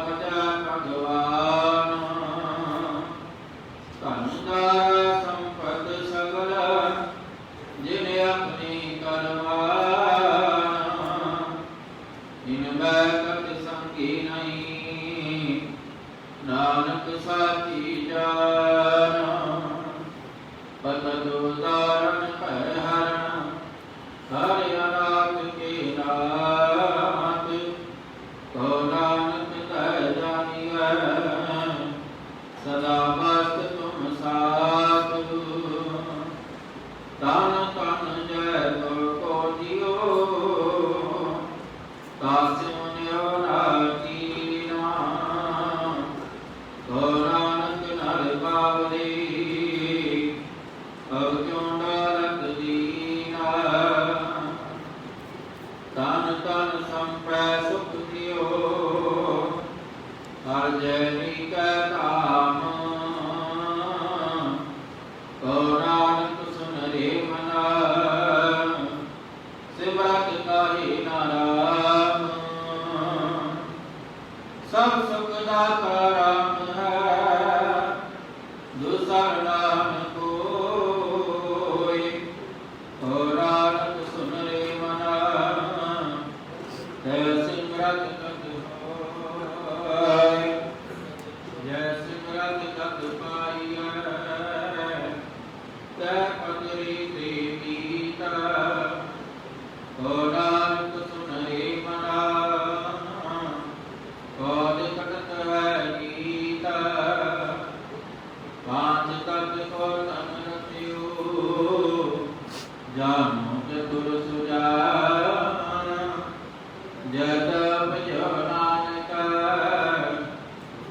भजा भगवान धन दारा संपत सगल जिन अपनी करवान इन बैकत संगी नहीं नानक साची जान पतद उदारण पर हरण हर अनाथ के नाथ को नानक कह जानिए सदा मस्त तुम साथ तन तन जय को जियो कास्यो न्यो नाचीना को नानक नर बावली अब क्यों डरत दीना तन तन संपै सुख दियो हर जयनी का नाम को नानक सुन रे मना सिमरत काहि नाम सब सुख दाता राम है दूसर नाम कोई को नानक सुन रे मना जय सिमरत कत होय जय सिमरत कत पाइय तै पदरी देवीता को नानक सुन रे मना कौन कटत है गीता पांच तत्व को तन रखियो जानो चतुर सुजान जत भजो नानक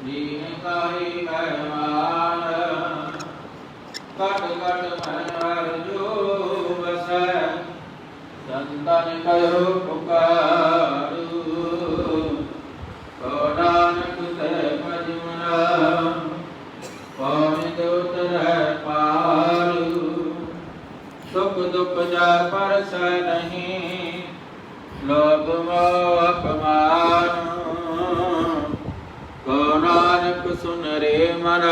दीन काहि बैमान कट कट मन जो बस संतन कहो पुकारू को नानक ते भजमना पौन दूत रह पारू सुख दुख जा परस नहीं लोभ मोह अपमान को नानक सुन रे मन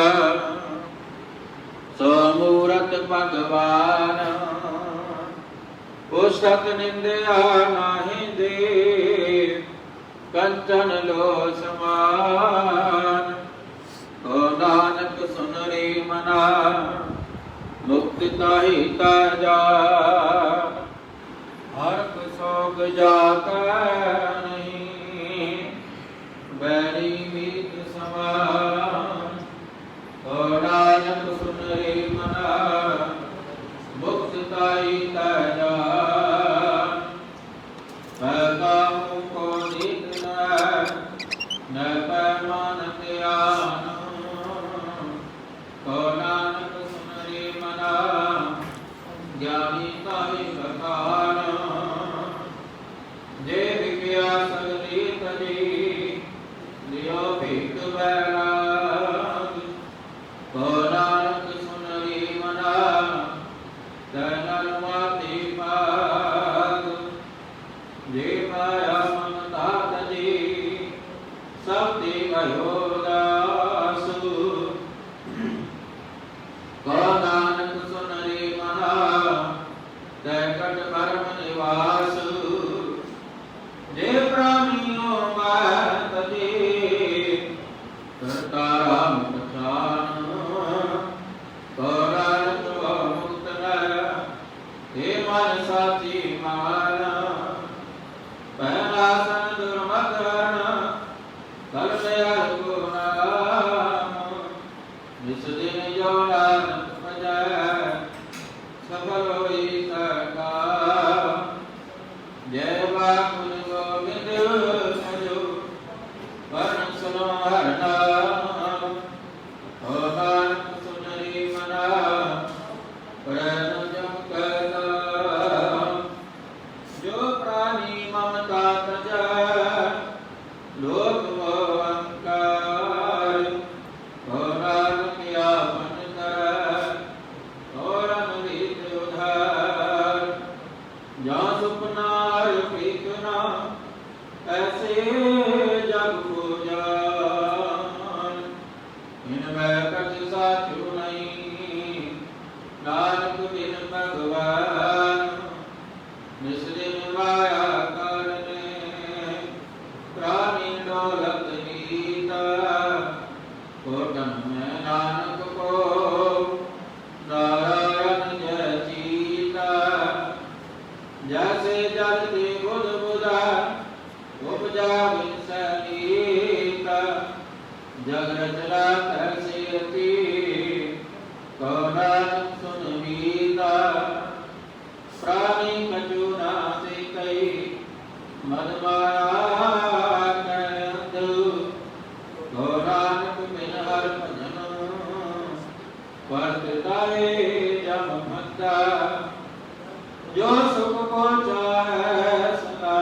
सो मूरत भगवान पुस्तक निंदया नाही दे कंचन लो समान को नानक सुन रे मना मुक्ति ताहि ताजा हर्ष शोक जाता नहीं बैरी मीत समान को नानक सुन रे मना मुक्ति ताहि ताजा पैगामों को जीतना न पैमान त्यान को नानक सुन रे मना ज्ञानी ताहि बखान जे विज्ञा सगली तजी लियो भीख बैराग को नानक सुन रे मना तनल माति पाग जे माया ममता तजी सब ते भयो दासु को नानक सुन रे मना दैकट कर्म निवास जे प्राणियों में तजी करता राम पहचान को नानक मुक्त न हे मन साथी माना पहला सन दुर्मगन कल दयाल को नाम जिस दिन जो नानक भजै सफल होई सका जय बाबुल गोविंद भजो वर्ण सुनो हर नाम हो नानक सुन रे मना प्रण जम कहता जो प्राणी ममता तजा लोक मोह अहंकार हो नानक आपन कर और अमृत उधार जा सुपना ऐसे जग को जा कोटन में नानक को नारायण जय चीता। जैसे जलती बुध बुधा उपजा विसलीता। जग रचना कैसे अति नानक सुन मीता। प्राणी कछु नासे कई मद माया कह अंधु। नानक बिन हर भजन परताए जम भक्ता। जो सुख को चाहे सदा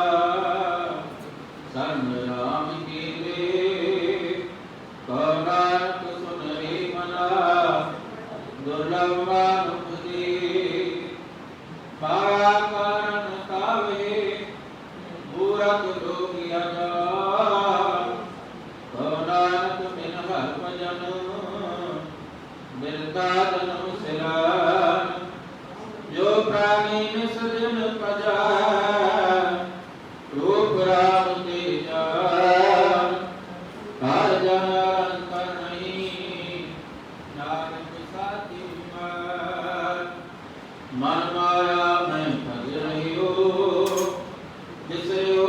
शरण राम की रे। नानक सुन रे मना दुर्लभ मानुष दे। माया कारण कावे मूरख लोगिया जान। नानक बिन हर भजन मिलता जन्म सिरान। जो प्राणी निस दिन पजा रूप राम ते जान। हर जन अंतर नहीं नानक साथी मान। मन माया में फंस रही हो जिसे हो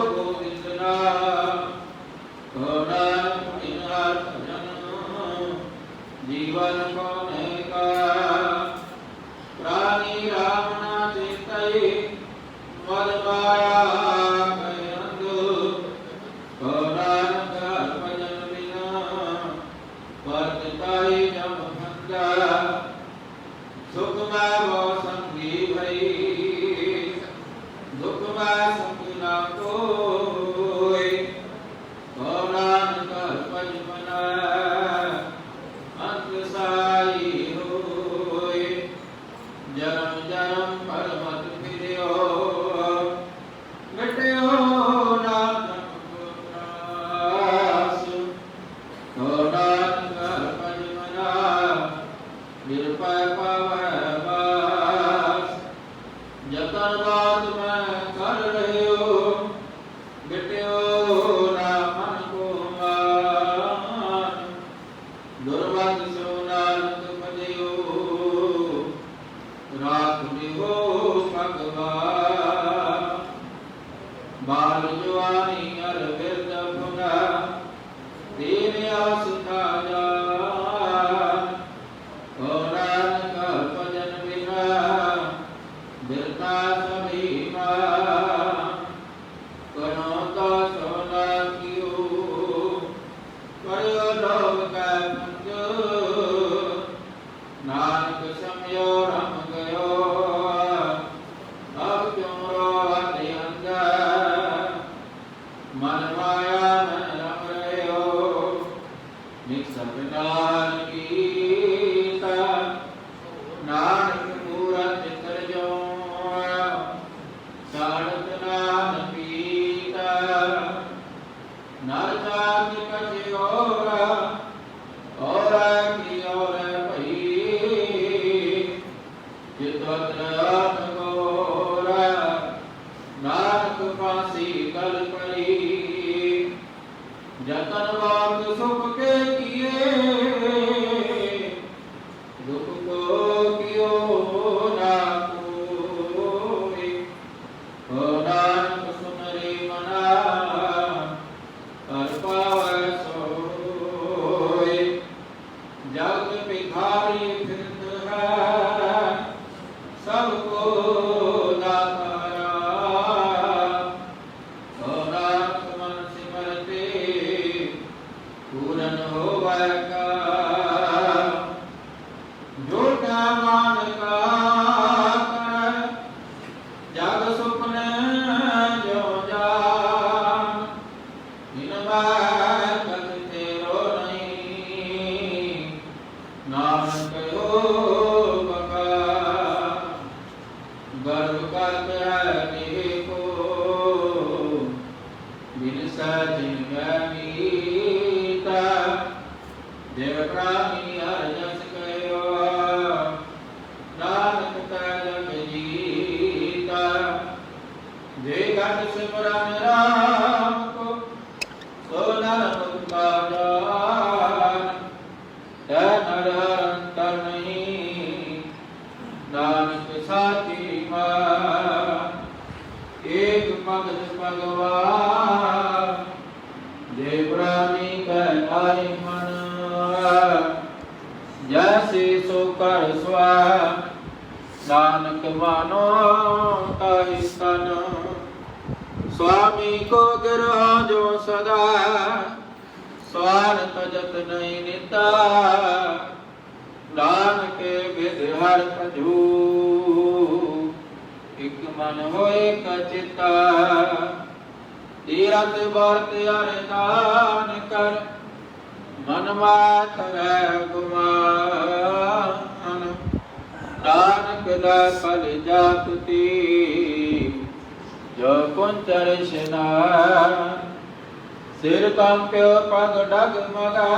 गोविंद नाम। नानक बिन हर भजन जीवन कौने का। प्राणी राम ना चितई मद माया कह अंधु। नानक हर भजन बिना परताई जम भंगा। सुख में वो संगी भई दुख में संग ना कोई। नानक हर भज मना अंत साई होय। जन्म जन्म पर मत फिरियो मिट्यो ना जन्म त्रास। नानक हर भज मना निरपय पावै वास। जतन बात मैं कर रहे हो मिट्यो ना मन को मान। दुर्मत सो नानक भजयो राख दियो भगवान। बाल जवानी अर बिरद भुना तेरे आस्था जान। नानक हर भजन बिना बिरता सभी मान। करो तो सोना कियो करो लोग का पंजो। नानक समयो रम गयो अब क्यों रोते अंदर। मन माया में रम रहे हो निक्षप नान कीता। नानक मूरत चित्र जो साड़त नान पीता। नर जाति कछ और की और भई। चितवत गोरा नानक फांसी गल पड़ी। जतन बात सुख के किए दुख को कियो ना कोई। नानक सुन रे मना कर पावै सोय। जग भिखारी फिरत है सबको दातारा। नानक मन सिमरते पूरन होवै का। झूठा मान का कर जग सुपने जो जान। इनमें कछ तेरो नहीं नानक हो बका। गर्व करते है देह को बिन सजिन मीता। देव प्राणी हर जस कहो नानक जग जीता। जे घट सिमरन राम को सो नर मुक्ता जा। मानो ताहि तन। स्वामी को गिरह जो सदा स्वार्थ जत नहीं निता। दान के विध हर कजू एक मन हो एक चिता। तीरथ व्रत अरदान कर मन मात गुमान। नानक फल जाति जो कुंचर स्नान। सिर कंप्यो पग डगमगा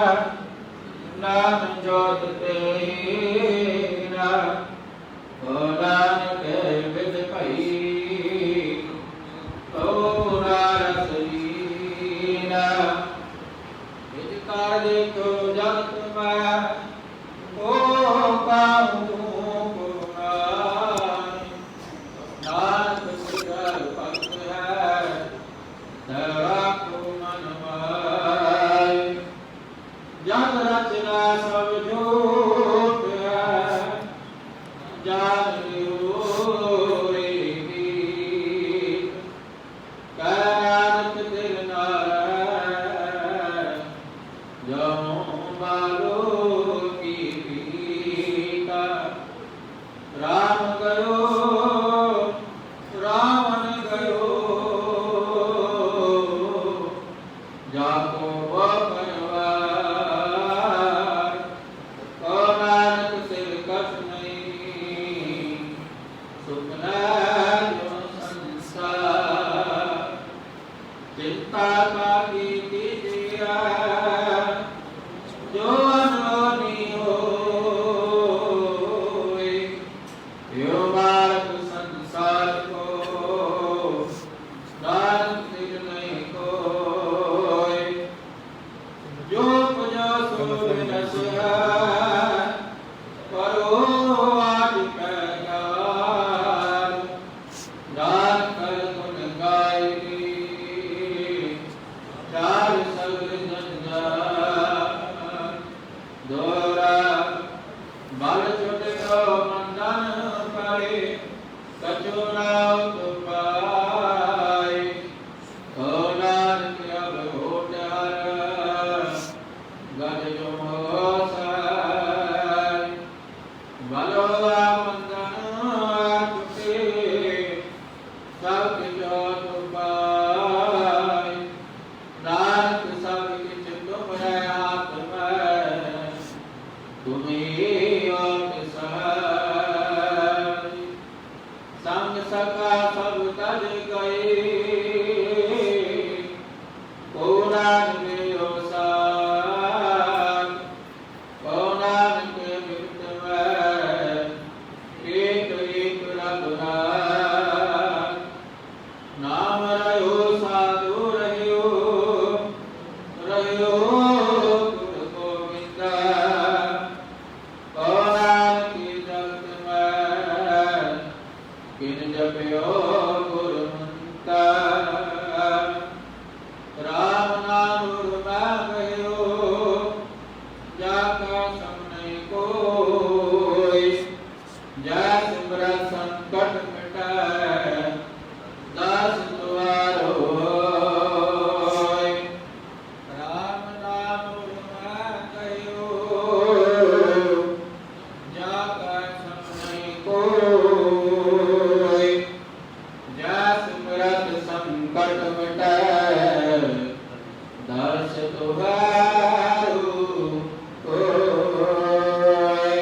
नाम जोत तेरा। ओ नानक विद भई ओरा रसलीना। निज कार्य को जगत में ओ काहू पुराण। नानक सिर पग है धरा को मन माय। जग रचना सब झूठ है जान रे गीत। नानक दिल नारायण जो बालो की पीता। राम गयो रावण गयो जाको परिवार। ओ नानक सिर कछ नहीं सुखना जो संसार। चिंता का कीजिए जो अनहोनी होए। यो मार्ग संसार को नानक सिर नहीं कोय। जो पुजो सो बिनस है करो आज कगार। गान कर गुण गायनी चार सगल जंजाल। दोरा बल छुट गो मंदन करे कछु नाव तो पाए। ओ नानक अब होठ हर गज जो मोसाय। बलोआ मंदन छुटे सब किछो तो पाए। नानक सब किछ तुम्हारे हाथ में तुम्हें और सहाय। संग सका सब तज गए कोनान मेरो साथ। कोनान के मृत में एक एक रघुनाथ। नाम रहो साधु रहो रहो गुरु गोविंदा। कोनान की जगत में किन जपयो गुरुमंता। राम नाम गयो जाका सम नहीं कोई। जय सिमरन संकट मिटाए दास तुम्हारो होय। राम नाम गयो जाका सम नहीं कोई। जय सिमरन संकट मिटाए दास तुम्हारो होय।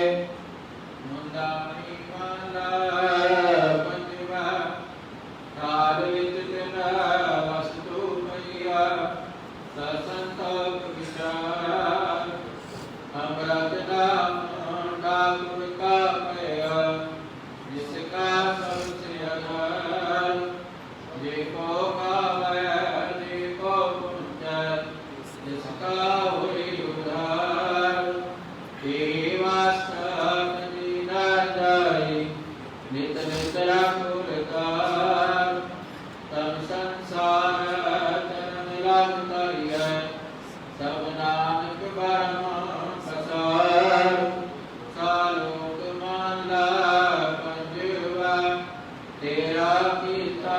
मुंदानी माला पंचमा तार विच बिना वस्तु मैया। ससंतोष विचार अमृत नाम ठाकुर का मैया। जिसका सबसे आधार देखो पावे देखो पुंज। जिसका हुई उधार हे वास्तव दीना जाए नित नित राखुरतार। तब संसार चरण लग तरिय सब नानक बरम पसार। सालोक माला पंजवा तेरा कीता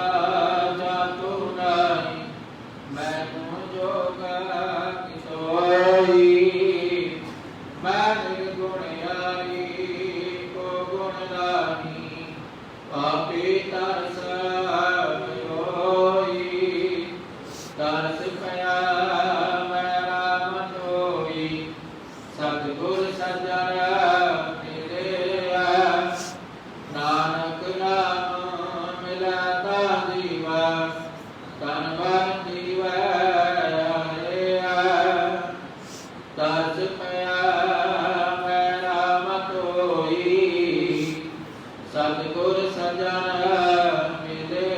जातु नाई मैनू जोगा किसोई मैं निर्गुण यारी को गुण लानी पापी तरस होई तरस पया मैं राम धोई सतगुर सज्जन मिले नानक नाम मिलता जीवा तन मन जीवा तरस पया मैं राम धोई सतगुर सज्जन मिले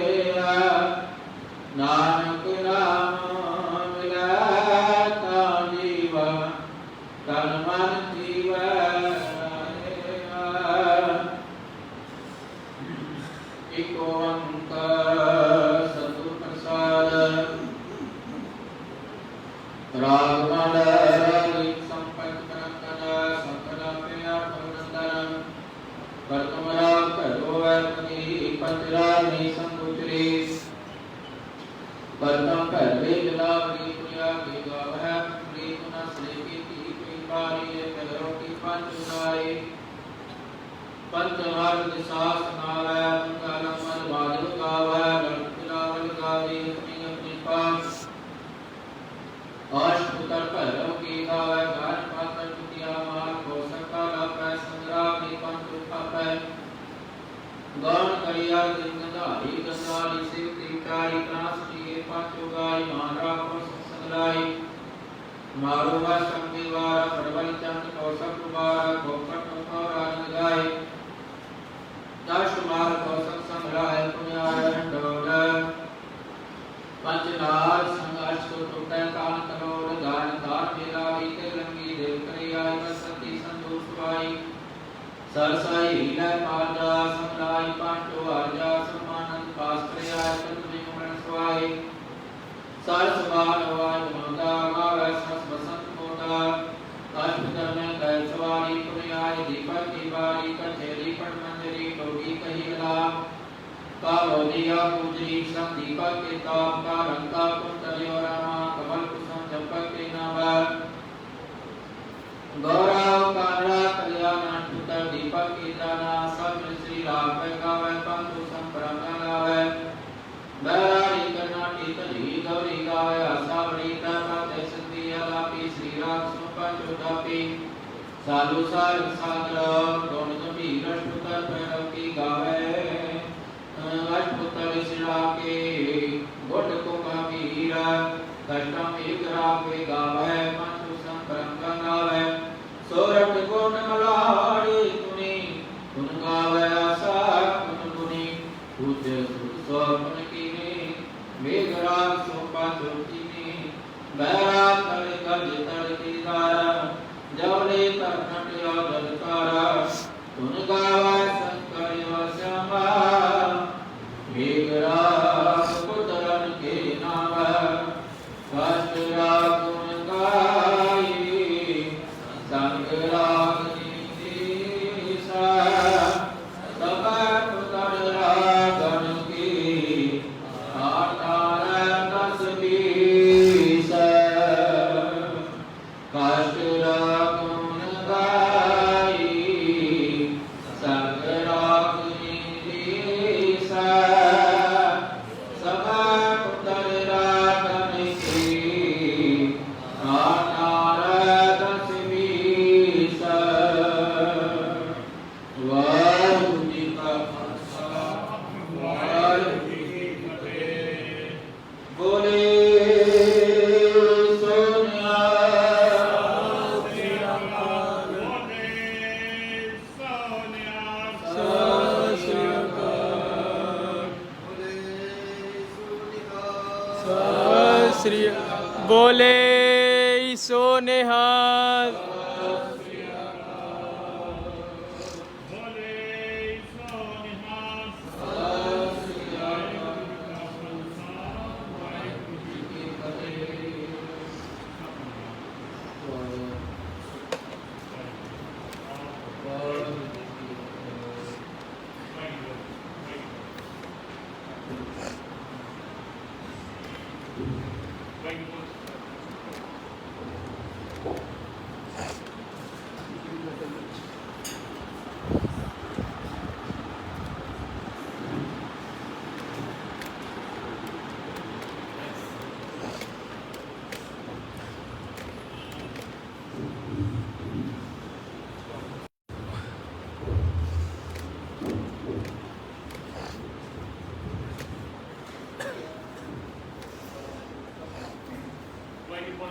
नानक नाम मिलता जीवा तन मन जीवा एक ओंकार सतगुर प्रसाद राग माला संपत करकना संकला प्रिया परनंदन परतमरा करो अपनी पतरा में संगुचरी परतम पहले जलावरी प्रिया की गावह प्री गुना स्लेकी की कृपारी करो की पंचनाई पंचमार्ग दिशास नावै मंगलम मन बादल गावै लड़किलावल गावी अपनी अपनी पास अष्टपुतर भैरव की गावै गान पात्र चुतिया मार को सका लापै संग्राह की पंच उठापै गौण करिया दिन गंधारी गंगाली शिव तीकाई कांस जी पांचो गाई मानरा को संगलाई मारो वा संगीवारा प्रबल चंद कौशक कुमार गोपट और गाय दश मार कौशक संग्रह पुण्यारण डोल पंचनार संघर्ष को टूटे कान करोड़ गान कार मेरा बीते रंगी देव करियाई बसती संतोष पाई सरसाई हीला पाजा संग्राई पांचो आजा समानंद पास्त्रियाय तुमने उमरण स्वाई सरस बाल वाय मोदा मावै सस बसंत मोदा अष्टदर में गए सवारी पुण्याय दीपक की बारी कचेरी पर मंजरी टोटी कही गला कालोदिया पूजरी सम दीपक के ताप का रंका कुंतलियो रामा कमल कुसुम चंपक के नावा गौरव कांडा कल्याण पुत्र दीपक की दाना सब श्री राम का वै पंतु संप्रंगा गावै बैराड़ी कर्नाटी तली गौरी गावै आसावड़ी तापते संधि अलापी श्री राम सुपंच उदापी सालु सार सागर दोन गंभीर अष्टपुत्र भैरव की गावै अष्टपुत्र श्रीरा के गुट को गंभीर कष्टम एक रावे गावै पंचु संप्रंग गावै सोरठ गुण मलाड़ी तुनी गुण गावै आशा गुण गुनी पूज्य स्वप्न की मेघराज सोपा ज्योति बैराग तल गज तल की दारा जवले तरनट यो दलकारा गुण गावै शंकर यो श्यामा मेघराज कुदरन के नाम कष्ट राग गुण गाई संग राग नीसा सब पुतर रागन की आधार दस बीस कष्ट राग गुण गाई संग राग नीसा सब पुतर रागन की आधार दस बीस वाहिगुरु जी का खालसा वाहिगुरु जी की फतेह बोले सोनिया बोले सो निहाल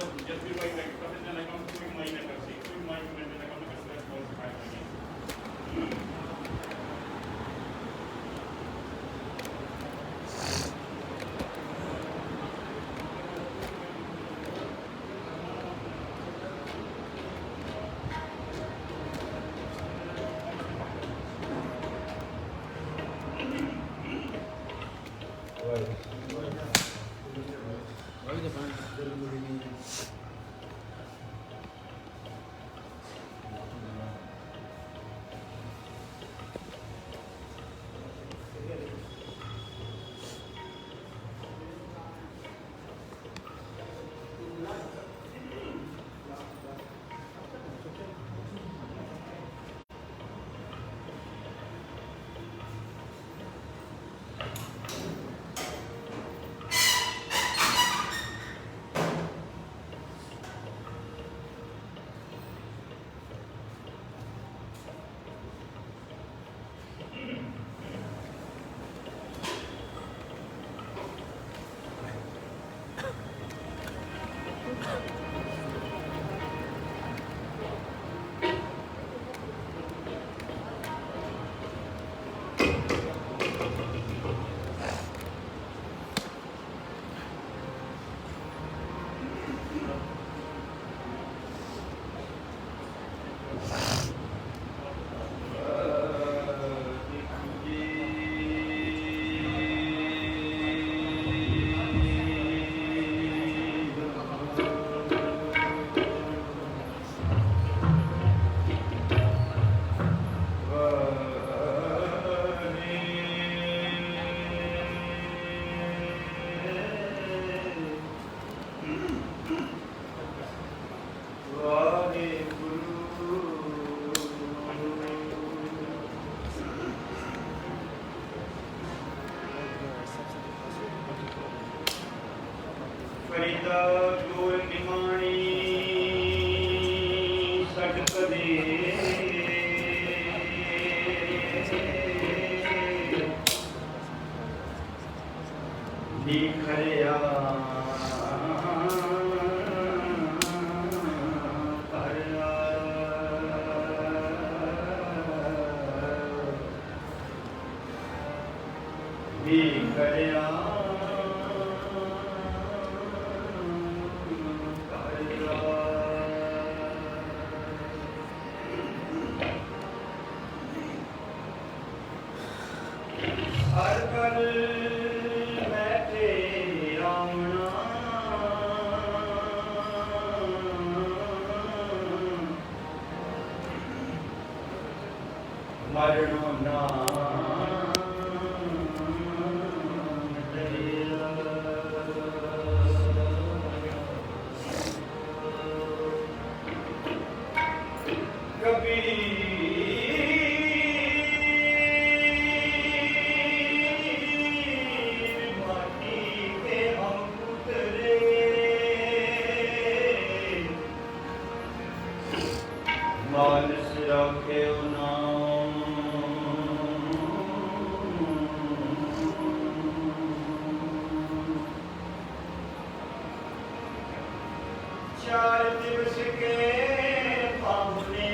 जसवीर भाई का कभी ना काम कोई माई ना कर सी कोई माई में ना काम कर सकता है बहुत फायदा है फरीदा जोर निमाणी सटपदे निखरिया निखरिया हर कर बैठे रावणा मरणो ना मानस रखे नाम चार दिवस के पाहुने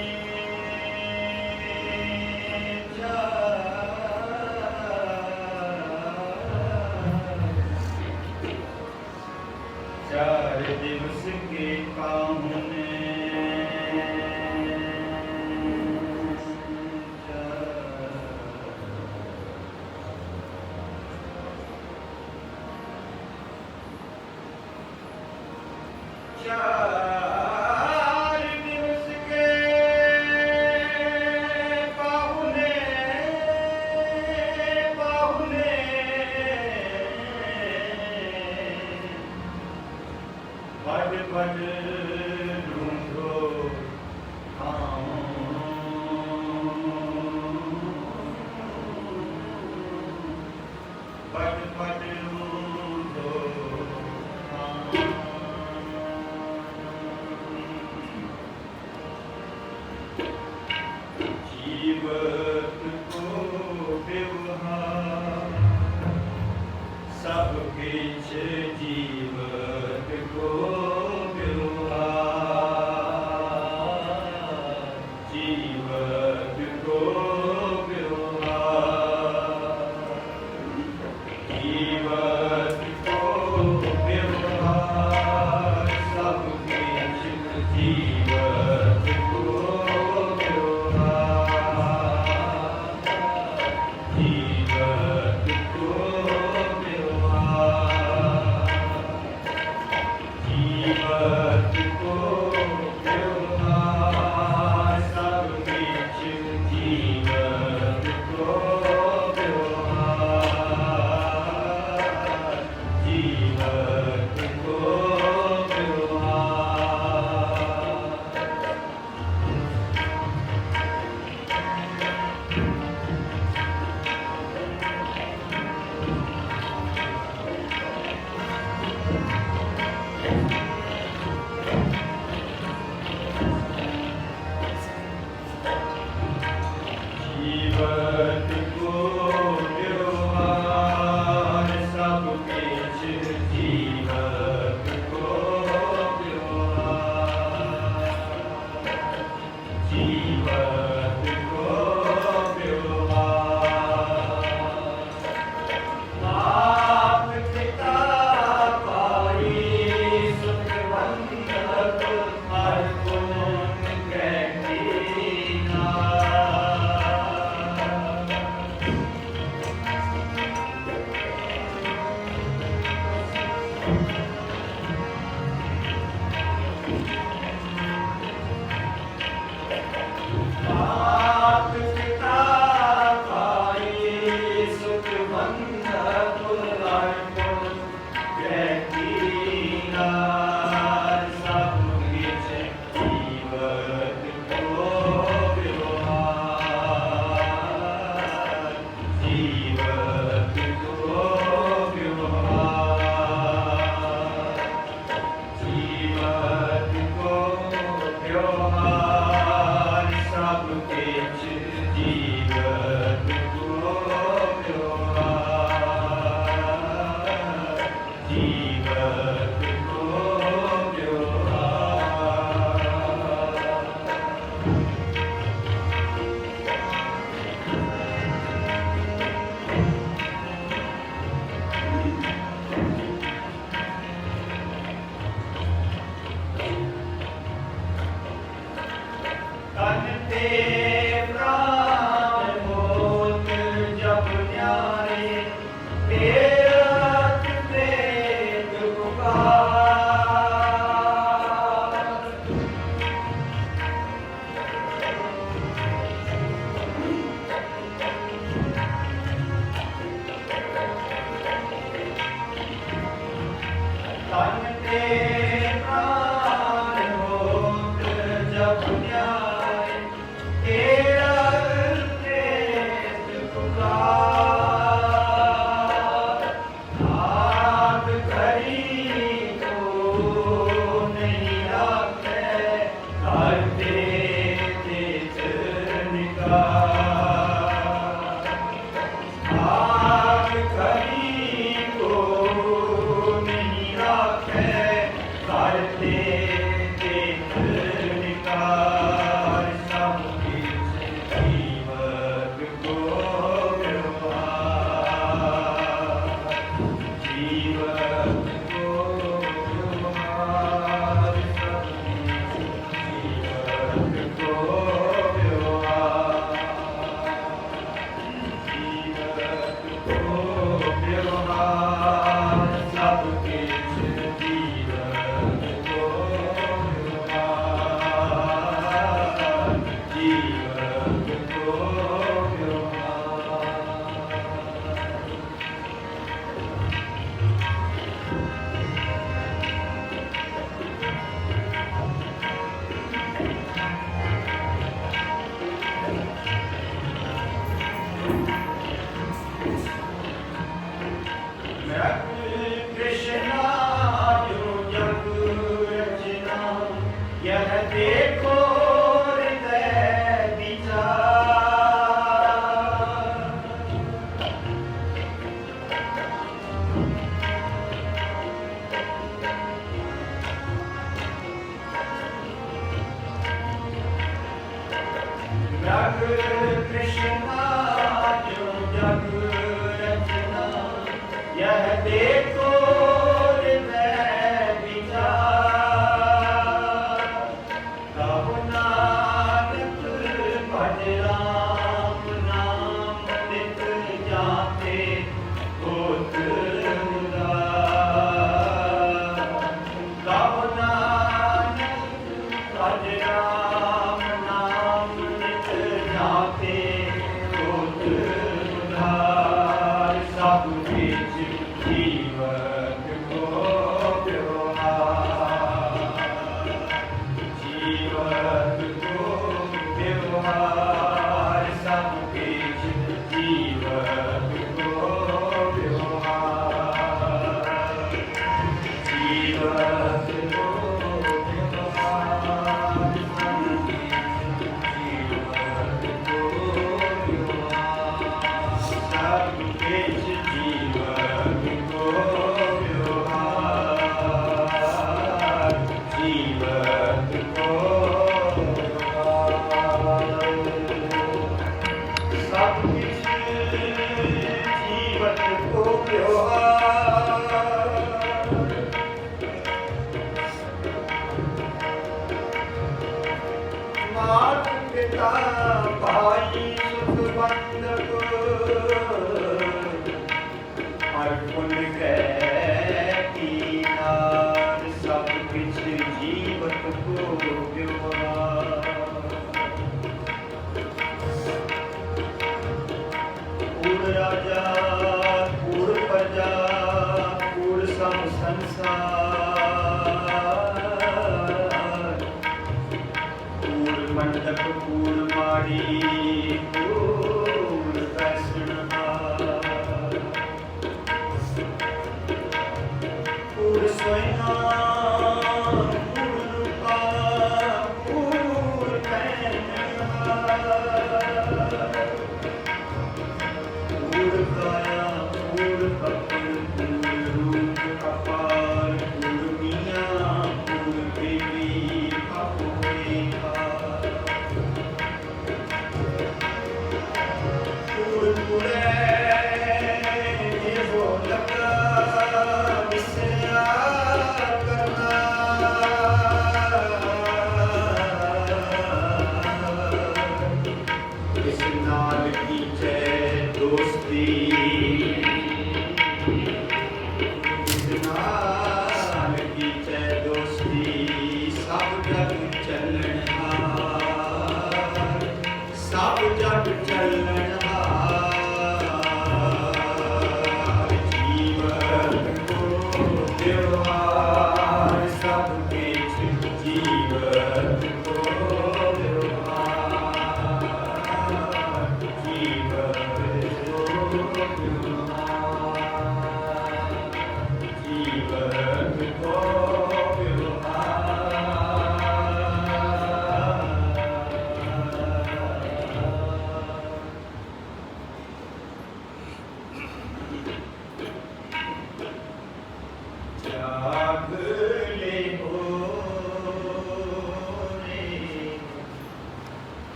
चार दिवस के पाहुने चार दिवस के पाहुने पाहुने बड़ बड़ ढूंढो बड़ बड़ ढूंढो जीवत को व्यवहार सब किछ जीवत को व्यवहार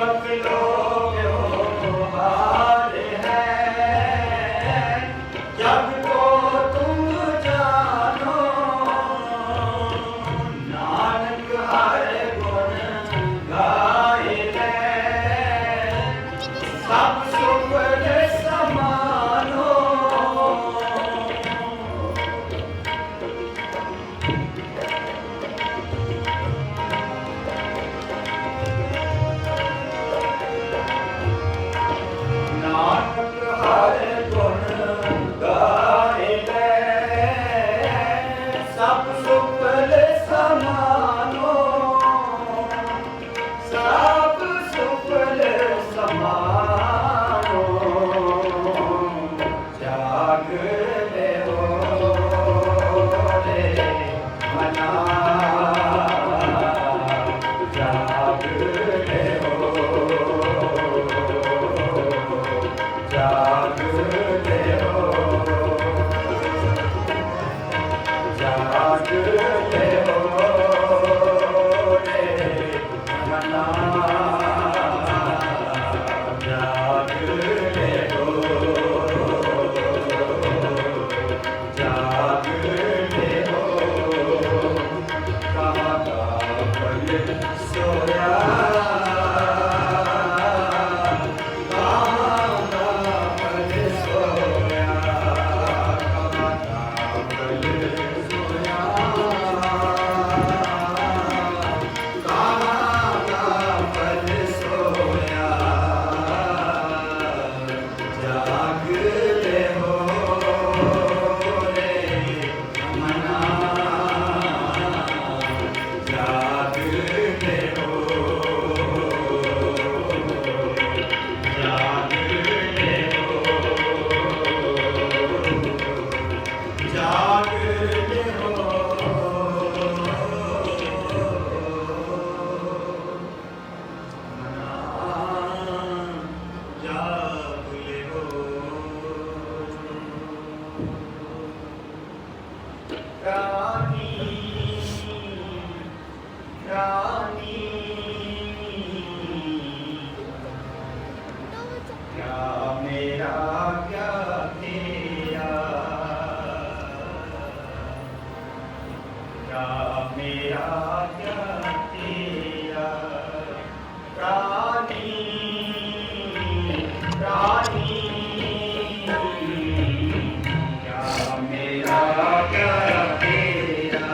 मतलब हार है जग को तुम जानो नानक हर गुण गाए सब सुख समानो नानक हर गुण गाए सब सुख समानो सब सुख समानो जाग ले हो रे मना जाग ले हो जाग ले हो जाग ले हो रे मना जाग ले हो जाग ले हो कहाँ का पल सोया कहाँ का पल सोया कहाँ का पल सोया कहाँ का पल सोया जाग ले हो रे मना जाग ले हो जाग ले हो जाग ले हो मना जाग ले हो रानी रानी क्या मेरा क्या तेरा क्या मेरा क्या तेरा रानी रानी क्या मेरा क्या तेरा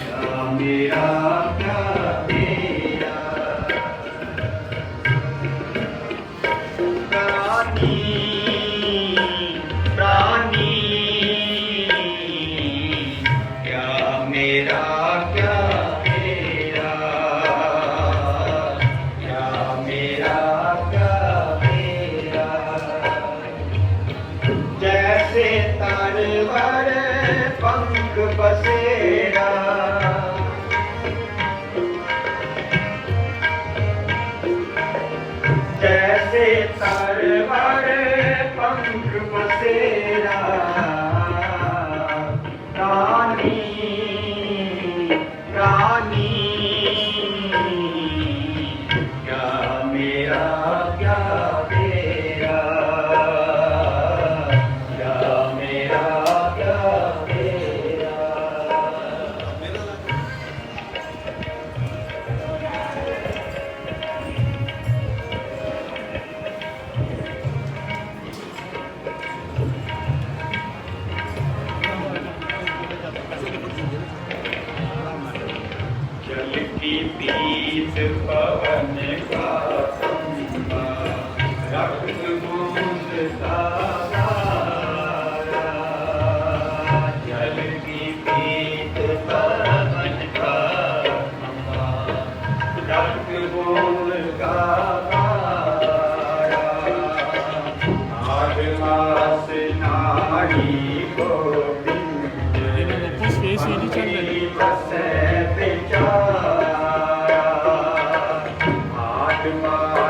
क्या मेरा क्या तेरा रानी रानी क्या मेरा क्या तेरा क्या मेरा क्या तेरा जैसे तरवर पंख बसेरा जैसे तरवर पंख बसेरा रानी रानी क्या मेरा क्या तेरा क्या मेरा क्या तेरा जल की पीत पवन का संगा रक्त बूंद तारा जल की पीत पवन का संगा रक्त बूंद का तारा आठ मास नाड़ी गोविंद बसे बेचारा आठ मास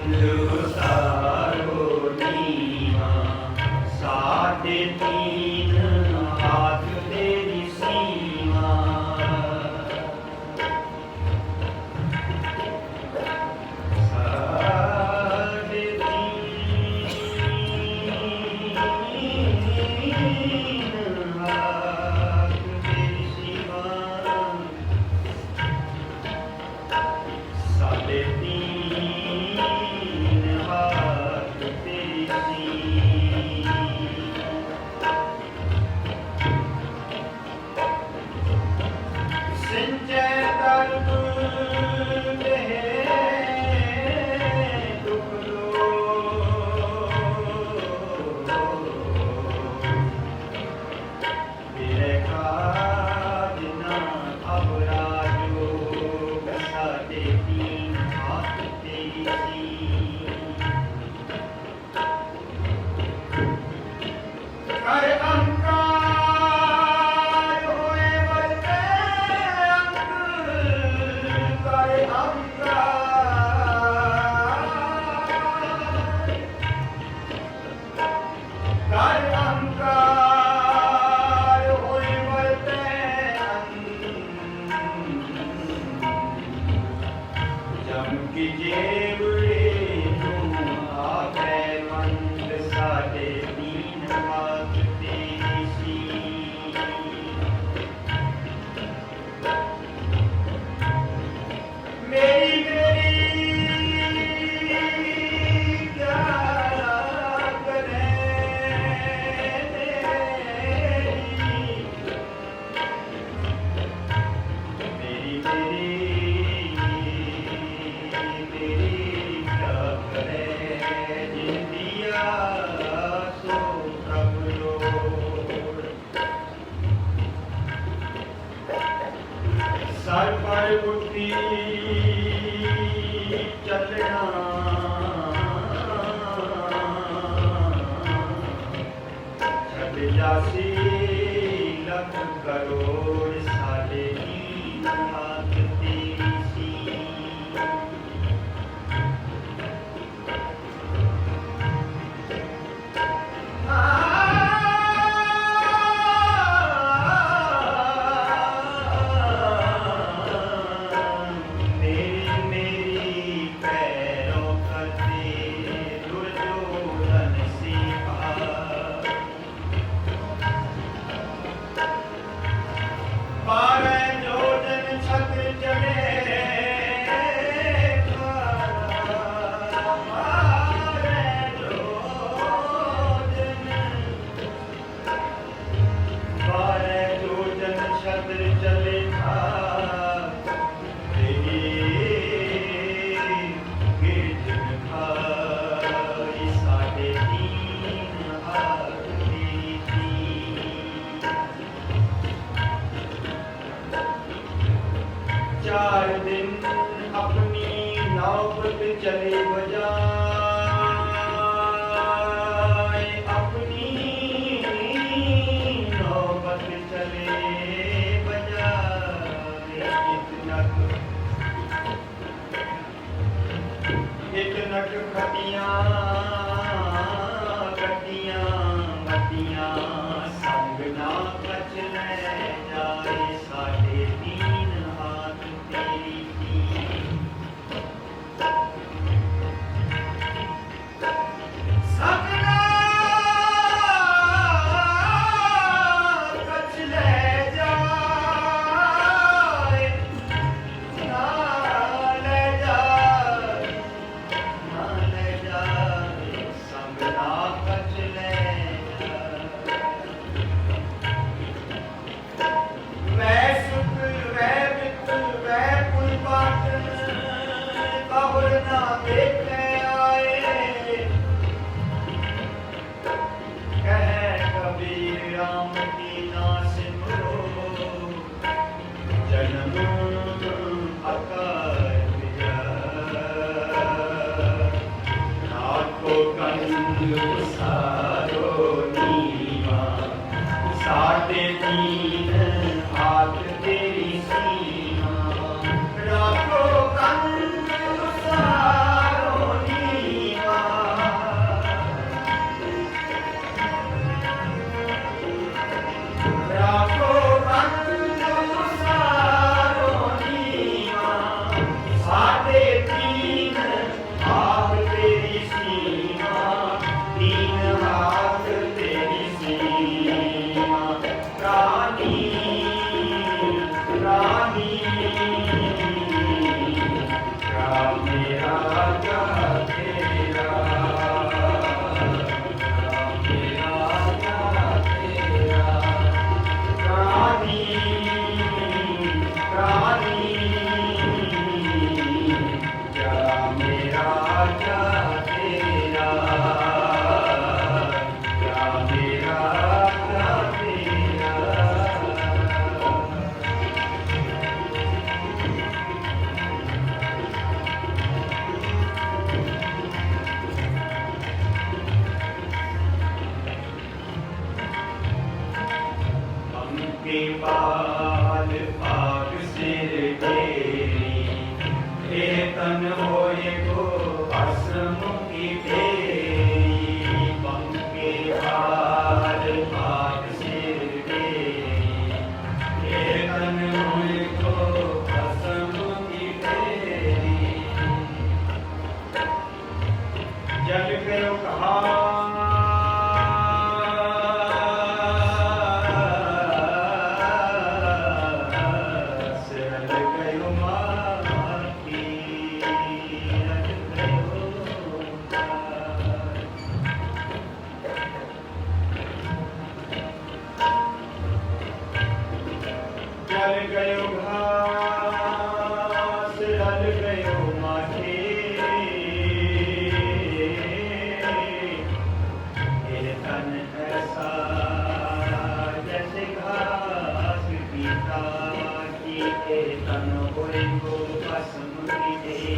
उतारो नीवा, साढ़े तीन हाथ तेरी सीमा। साढ़े तीन हाथ तेरी सीमा, साढ़े तीन हाथ तेरी सीमा। सिंचे दर्द में दुख लो, तेरे काज ना अब राजो, साढ़े तीन हाथ तेरी सीमा। कर अंकार होए बलते अंग, कर अंकार होए बलते अंग, जम की जेबड़े आगे मंद, साढ़े तीन हाथ तेरी सीमा। मेरी क्या करें मेरी क्या करें, जिन दिया सो सब लोग। सर पर उठी चलना, छट जासी लख करोड़, साढ़े तीन हाथ तेरी सीमा। मेरी पैरों फते दुर्योधन सिपा, बारह योजन छत्र चढ़े, बारह योजन छत्र चले था, गिरजन खाई, साढ़े तीन हाथ तेरी सीमा। चार दिन अपनी नौबत चले बजाए, अपनी नौबत चले बजाए। इतना खटियां कटियां मटियां, संग ना कच ले जाए, साढ़े तीन हाथ तेरी सीमा। संग ना कच ले जाए, ना ले जाए, ना ले जाए। गयो माटी रल गयो घास। जल गयो घास रल गयो माटी। ये तन ऐसा जैसे घास पीता की के तन होए को भस्म कीजे।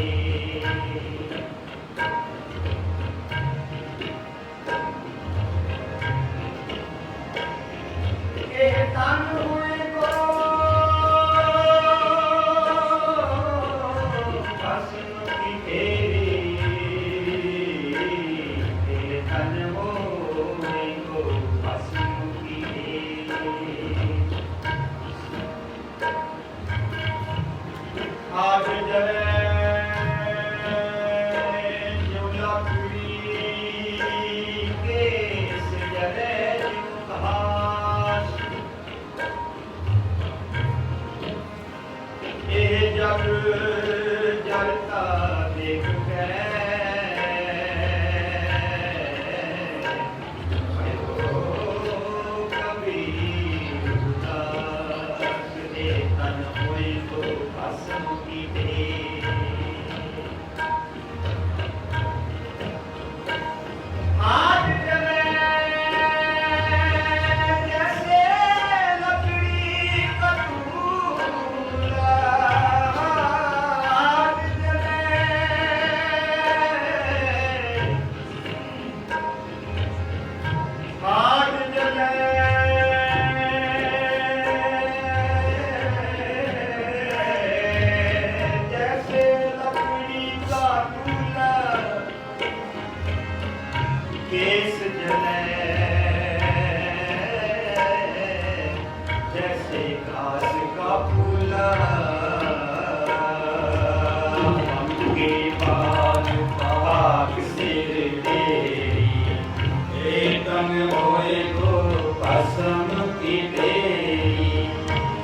ये तन होए को भस्म कीजे। ये तन होए को भस्म कीजे। आग जले जो लकड़ी केस जले जो घास। ये जग जलता देख के कबीर उदास। ये तन होए को भस्म कीजे। आग जले जैसे लकड़ी का दूल्हा। आग जले आग जले जैसे लकड़ी का दूल्हा। केस जले जैसे घास का फूला। के बाल पाक सिर तेरी। एक तन होए को भस्म की तेरी।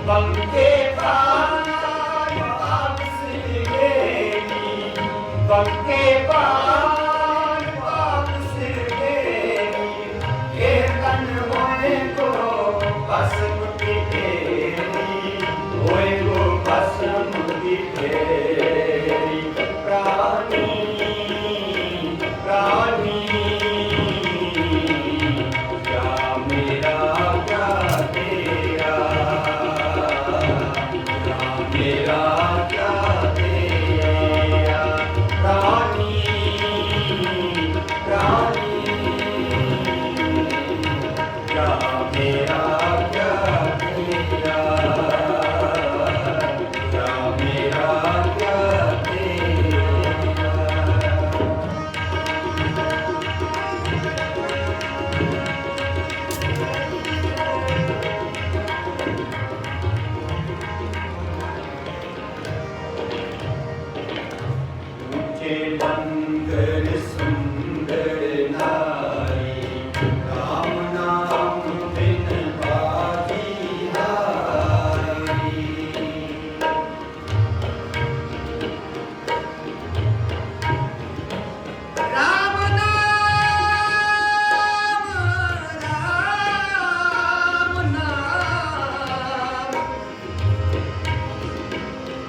बंके बाल पाक सिर तेरी। बंके बाल पाक सिर तेरी। एक तन होए को भस्म की तेरी। होए को भस्म की तेरी। प्राणी प्राणी क्या मेरा क्या तेरा। क्या मेरा क्या तेरा। प्राणी प्राणी क्या मेरा क्या तेरा। क्या मेरा क्या तेरा। ऊंचे लंगर सुंदर नारी। राम नाम बिन बाजी हारी। राम नाम राम नाम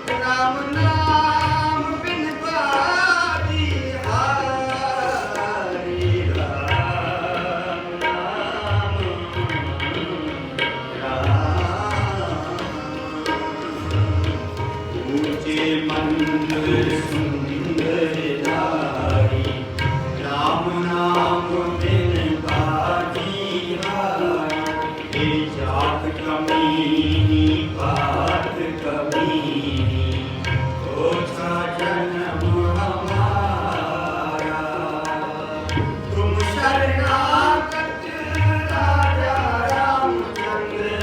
राम नाम बिन बाजी हारी। राम नाम राम। ऊंचे मंदिर सुंदर नारी। राम नाम बिन बाजी हारी। ये जात कमीनी बात कमीनी। ओछा जन्म हमारा। तुम शरणागत राजा रामचंद्र।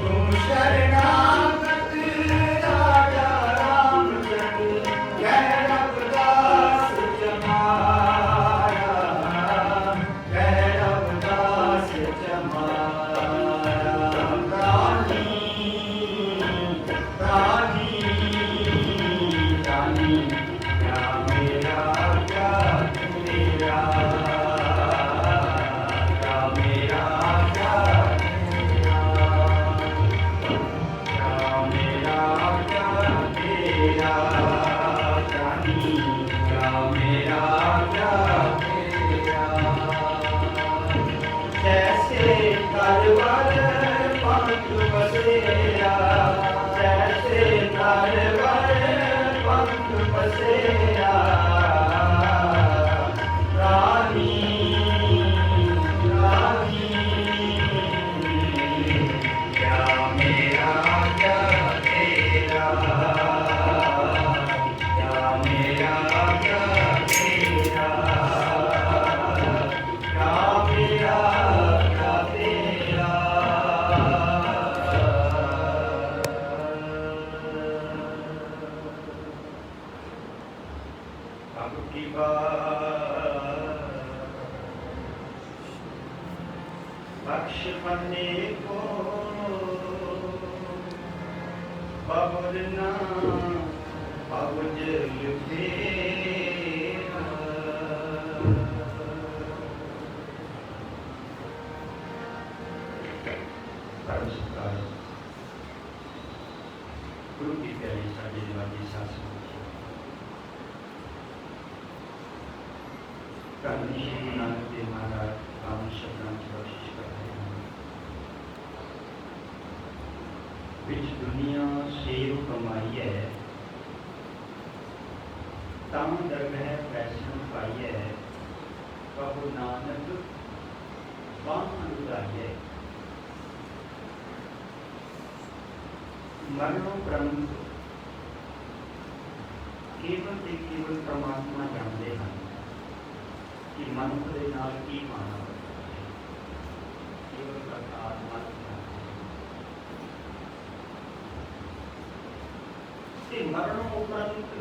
तुम कारवार पंथ बसेरा जैसे कारवार पंथ बसेरा रानी रानी क्या मेरा क्या तेरा क्या मेरा क्या तेरा क्या मेरा क्या तेरा अब की बात बख्श पन्ने को बबरना अवज लुटेरा परम सत्कार गुरु की प्यारी साढ़े दिवाली शासन श्री गुरु नानक देव महाराज पावन शब्दां की कोशिश कर रहे हैं विच दुनिया शेर कमाई है तां दरगह पैसन पाई है कहो नानक बांह लुटाई है मरणोपरंत केवल ते केवल परमात्मा जानते हैं कि मनुष्य के नाल की माना केवल करतार मन जानते मरणों उपरंत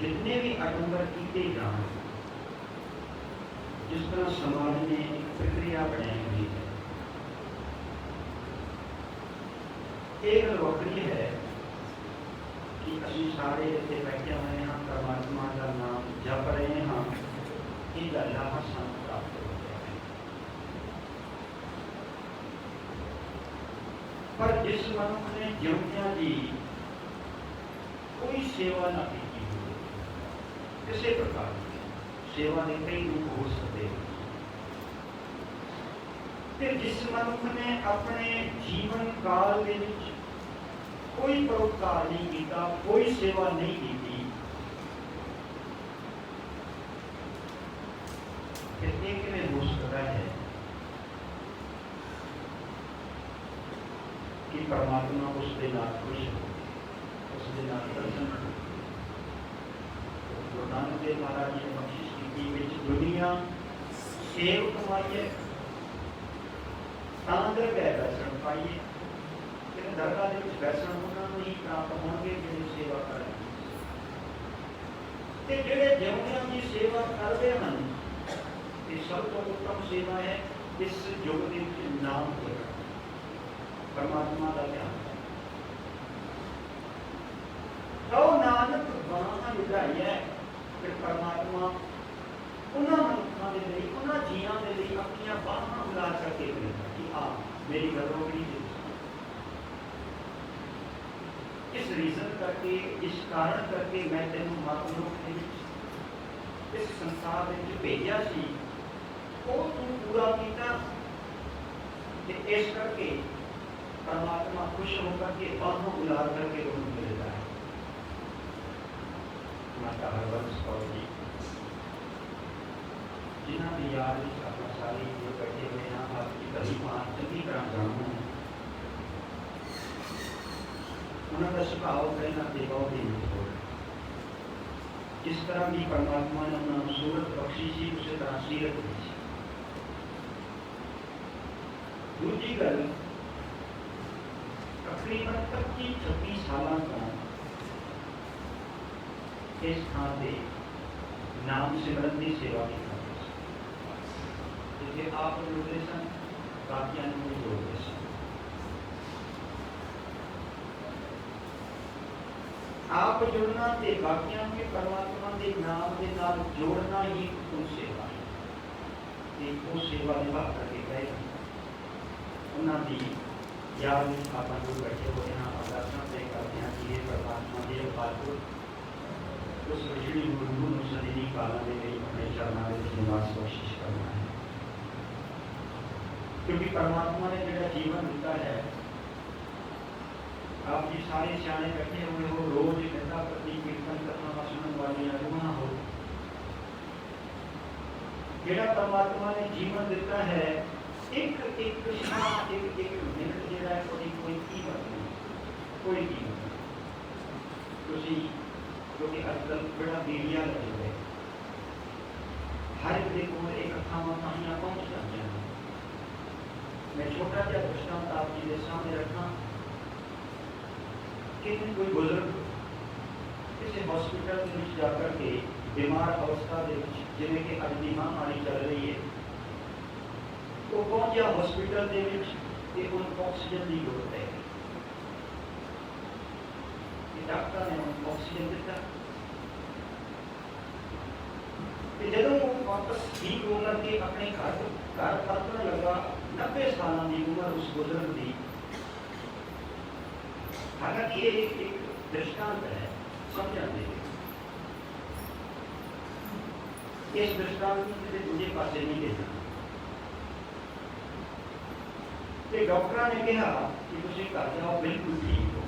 जितने भी आडंबर किए जान जिस तरह समाज ने एक प्रक्रिया बनाई हुई है एक वक्री है कि असी सारे इतने बैठे हुए हैं परमात्मा का नाम जप रहे हैं इसका लाभ ਸਾਨੂੰ प्राप्त हो गया है पर जिस मनुष्य ने ज्योतियां दी कोई सेवा ना की किसी प्रकार की सेवा के कई रूप हो सकते हैं फिर जिस मनुष्य ने अपने जीवन काल के विच कोई परोपकार नहीं किया कोई सेवा नहीं की कितने हो सकता है कि परमात्मा उसके नाथ खुश हो उसके नाथ प्रसन्न हो गुरु नानक देव महाराज ने बख्शिश की विच दुनिया सेव कमाई है तां दरगाह बैसन पाई है लेकिन दरगाह के विच बैसन उन्होंने ही प्राप्त होंगे जिन्हें सेवा करेंगे ते जिहड़े जिउंदियां दी सेवा करदे हन सब तो उत्तम सेवा है इस युग के नाम परमात्मा का ध्यान कहो नानक बांह लुटाई है फिर परमात्मा उन्होंने मनुखों के लिए उन्होंने जीवन के लिए अपनी बांह बुला करके मिलता कि आ मेरी गरोगरी इस रीजन करके इस कारण करके मैं तेन मातलोक इस संसार में भेजा सी वो तू पूरा किया इस करके परमात्मा खुश होकर के बाहों उलार करके उन्हें मिलता है माता हरवंश कौर जी जिन्होंने भी याद अपना सारी जो बैठे हुए हैं आपकी कभी बात चंगी तरह जानू उन्होंने स्वभाव कहना बहुत ही मशहूर जिस तरह की परमात्मा ने उन्होंने सूरत बख्शी सी उसी तरह सीरत दी दूसरी गल तकरीबन 25-26 साल का इस स्थान से नाम सिमरन की सेवा की जिसे आप जोड़ते सन बाकियां जोड़ते सन आप जुड़ना ते बाकियां के परमात्मा के नाम के नाल जोड़ना ही उस सेवा है वो सेवा निभा करके गए उन्होंने याद आप बैठे हुए हैं अरदासां ते करते हैं कि ये परमात्मा के पालतू उस विजड़ी गुरु सदी कालों के लिए अपने चरणों में निवास कोशिश करना है क्योंकि परमात्मा ने जो जीवन दिता है, आप जी सारे सियाने बैठे हुए हो, रोज गंदा प्रति कीर्तन करना सुनने वाली अरुणा हो, जो परमात्मा ने जीवन दिता है, एक एक क्षण एक एक मिनट जो है कोई कीमत नहीं, कोई कीमत नहीं। क्योंकि अजकल बड़ा मीडिया लगे हुए, हर एक देखो एक अखावां कहानियां पहुंच जाती हैं। मैं छोटा सा दृष्टांत आप जी के सामने रखना कि कोई बुजुर्ग किसी हॉस्पिटल में जाकर के बीमार अवस्था जिन्हें कि अज की महामारी चल रही है, वो पहुंचा हॉस्पिटल के उनको ऑक्सीजन की जरूरत है, डॉक्टर ने उनको ऑक्सीजन दिता। जो वो वापस ठीक होकर के अपने घर परतने लगा, 90 साल की उम्र उस बुजुर्ग की। हालांकि ये एक दृष्टांत है समझने के, इस दृष्टांत को दूजे पासे नहीं देखना। डॉक्टर ने कहा कि तुम घर जाओ, बिल्कुल ठीक हो।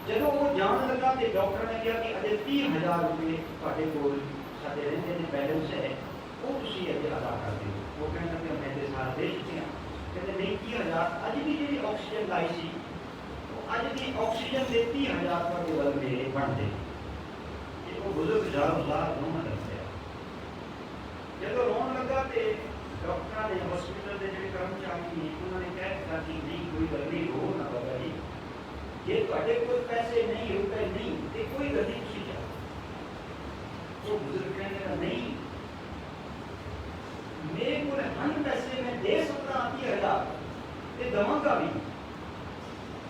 जो वो जान लगा तो डॉक्टर ने कहा कि अजे 30,000 रुपये तुहाडे कोल साडे रहिंदे ने बैलेंस है, वो तुसीं अजे अदा कर दिओ। वो कहना कि मैं तो सारा दे चुके हैं। कहते नहीं 30,000 अज भी जी ऑक्सीजन लाई सी, अज की ऑक्सीजन के 30,000 का केवल मेरे बनते। वो बुजुर्ग जार रोन लग गया। जो रोन लगा तो डॉक्टर ने हॉस्पिटल के जो कर्मचारी उन्होंने कह दिया कि नहीं कोई गल नहीं, रो ना बाबा जी, जे तुहाडे कोल पैसे नहीं, रुपए नहीं तो कोई गल नहीं, तुसीं जाओ। वो बुजुर्ग कहने नहीं, मेरे को हन पैसे मैं दे सकता 30,000 ते दवांगा भी,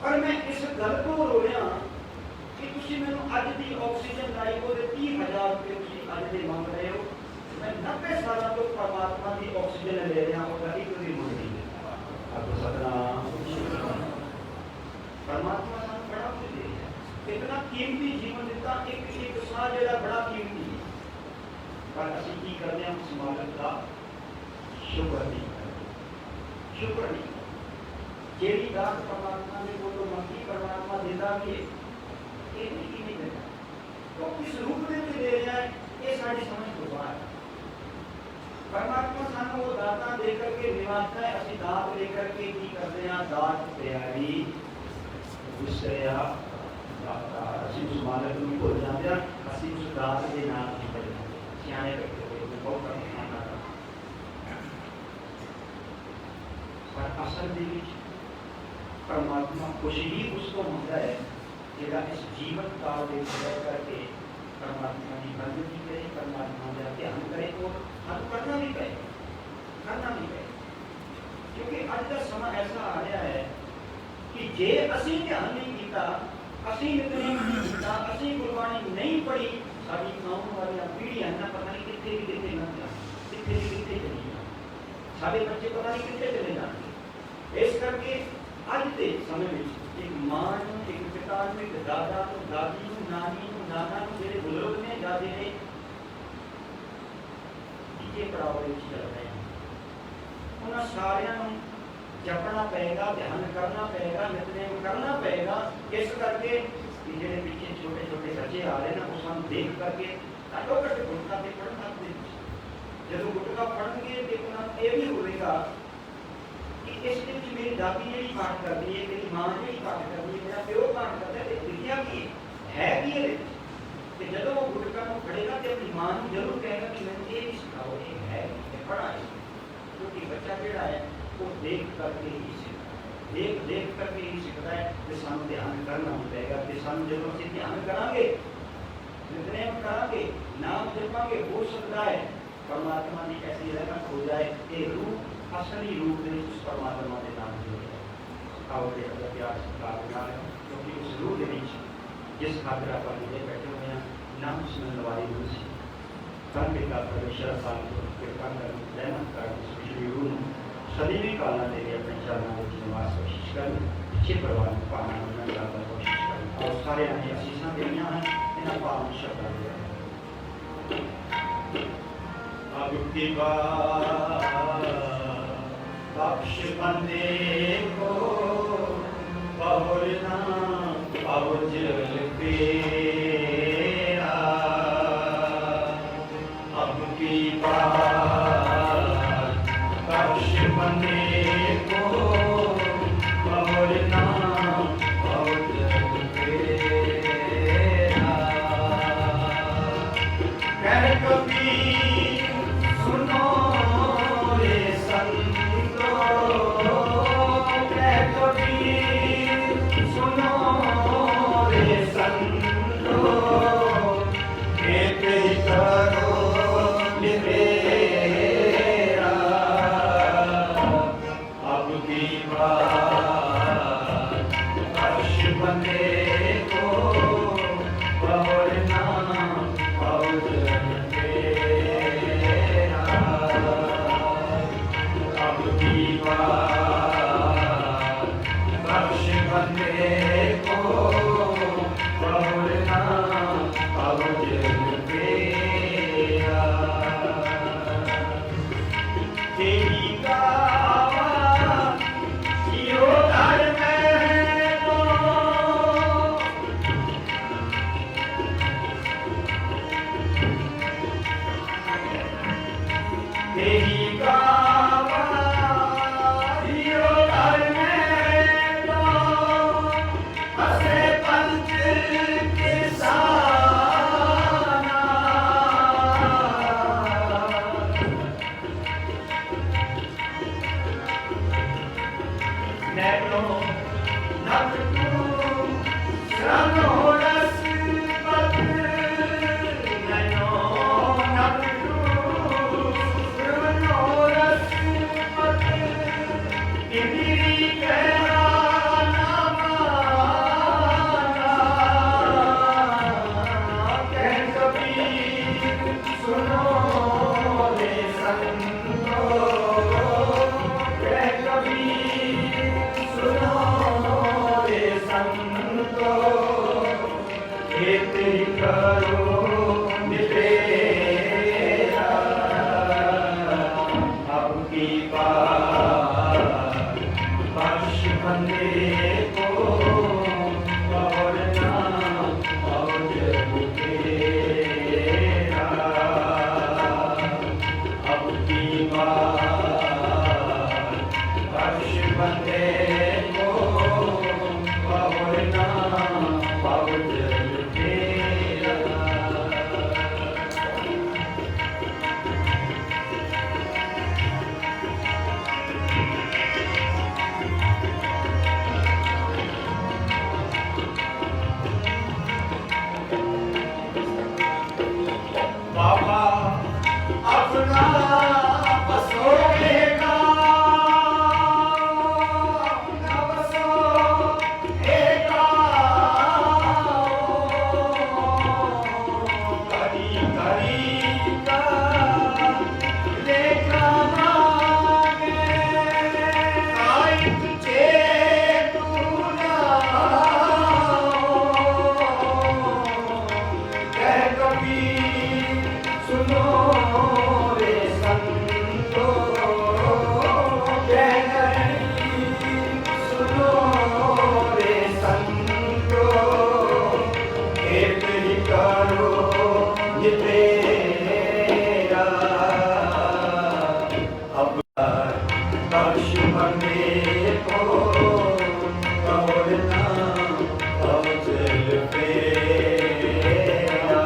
पर मैं इस गल को रो रहा कि तुसीं मैनूं अज दी ऑक्सीजन लाई को 30,000 रुपये तुसीं अज दे मंग रहे हो, मैं 90 साल तो परमात्मा की ऑक्सीजन ले रहा हूँ, एक भी मुझे नहीं देता। आपको सतनाम। परमात्मा सानू बड़ा कुछ दे रहा है, इतना कीमती जीवन दिता, एक एक साह जो बड़ा कीमती है, पर असीं की करते हैं उस मालक का शुक्र नहीं करते, शुक्र नहीं करते। जेड़ी दात परमात्मा ने वो तो मंगी, परमात्मा देता भी है, ये नहीं देता। तो किस रूप में दे रहा है, ये सारी समझ तो बाहर है। परमात्मा सानू वो दाता देकर के निवासता है, असीं दात लेकर के की करते हैं, दात तैयारी विषया दाता, असीं उस मालक नूं भुल जाते हैं, असीं उस दात के नाम नहीं भुल जाते। सियाणे करते हुए बहुत करना पर असल दे विच परमात्मा खुश ही उसको होता है जिहड़ा इस जीवन काल दे रह करके परमात्मा की बंदगी करे, परमात्मा का ध्यान करे और हम करना भी पड़े, करना भी पड़े। क्योंकि अज का समा ऐसा आ रहा है कि जे असीं ध्यान नहीं किया, असीं नितनेम नहीं किया, असीं गुरबाणी नहीं पढ़ी, साडी आउण वाली पीढ़ियां ना पता नहीं कित्थे भी कित्थे ना जाण, कित्थे भी कित्थे चली जाण, साडे बच्चे पता नहीं कित्थे चले जाणगे। इस करके अज के समय में एक मां नूं, एक पिता नूं, एक दादा नूं, दादी नूं, नानी नूं, नाना नूं, जिहड़े बुजुर्ग ने दादे ने ये पड़ाव चल रहे हैं, उन्होंने सारियां नूं जपना पेगा, ध्यान करना पेगा, नितनेम करना पेगा। इस करके जिहड़े पिछे छोटे छोटे बच्चे आ रहे हैं उस देख करके घट्टो घट गुटका से पढ़ना चाहिए। जो गुटका पढ़ेंगे तो उन्होंने यह भी होगा कि इस मेरी दादी जी पाठ करती है, मेरी मां जी पाठ करती है, मेरा प्यो पाठ करता है, लिखिया भी है कि जो वो गुटका को पढ़ेगा तो अपनी मां को जरूर कहेगा कि मैंने ये भी सिखाओ, ये है पढ़ा है। क्योंकि बच्चा जोड़ा है वो देख करके ही सीखता है, देख करके ही सीखता है। तो सानू ध्यान करना पड़ेगा, तो सानू जो असीं ध्यान करांगे, नितनेम करांगे, नाम जपांगे, हो सकता है परमात्मा की ऐसी रहमत हो जाए कि रूप असली रूप में उस परमात्मा के नाम जुड़ जाए। आओ प्यार सत्कार है, क्योंकि उस रूह के बीच जिस खातिर आप बैठे हुए हैं, नाम सुनने वाली रूह से धन पिता परमेश्वर साल कृपा कर रहमत कर उस पिछली रूह सदैवी कालना दे अपने चरणों में निवास कोशिश कर अच्छे परिवार को पाना होना ज़्यादा कोशिश कर और सारे अभी असीसा देनिया हैं इन्हें पावन शब्द अब की बात बंदे को और नाम और तेरा कह कबीर सुनो रे संतो कह कबीर सुनो रे संतो कहते करो निवेरा अब की बात अर्श बंदे को और नाम और तेरा अब की बात अर्श बंदे को और नाम और तेरा तेरी गावा यो घर में तो तेरी गावा यो घर में तो हसे पंच के साना नैनो नकटू श्रनो रसपत नैनो नकटू श्रनो रसपत किबीरी कहरा नामाना कह कबीर सुनो रे संतो कह कबीर सुनो रे संतो खेती करो निवेरा अब की बात वर्ष बंदे को और नाम और तेरा अब की बात वर्ष बंदे को और नाम और तेरा बाबा अपना बसोएगा अपना बसोएगा करी करी का लेखा मांगे आई तुझे तूना कह कबीर सुनो रे संतो कह कबीर सुनो रे संतो खेती करो ये तेरा अब बख्श बंदे को और नाम और चल फेरा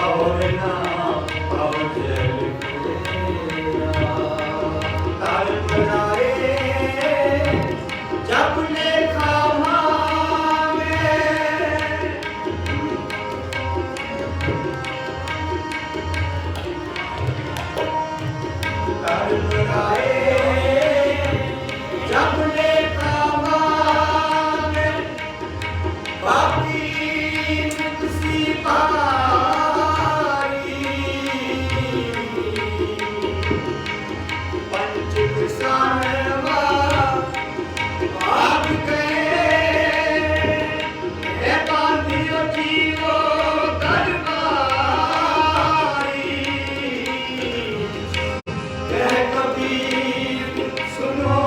और नाम और चल फेरा तार बनाए जब लेखा मांगे तार बनाए जब लेखा मांगे बाकी किसी पारी पंच किसानवा भाग गए हे बांधियो जीवो दरबारी कह कबीर सुनो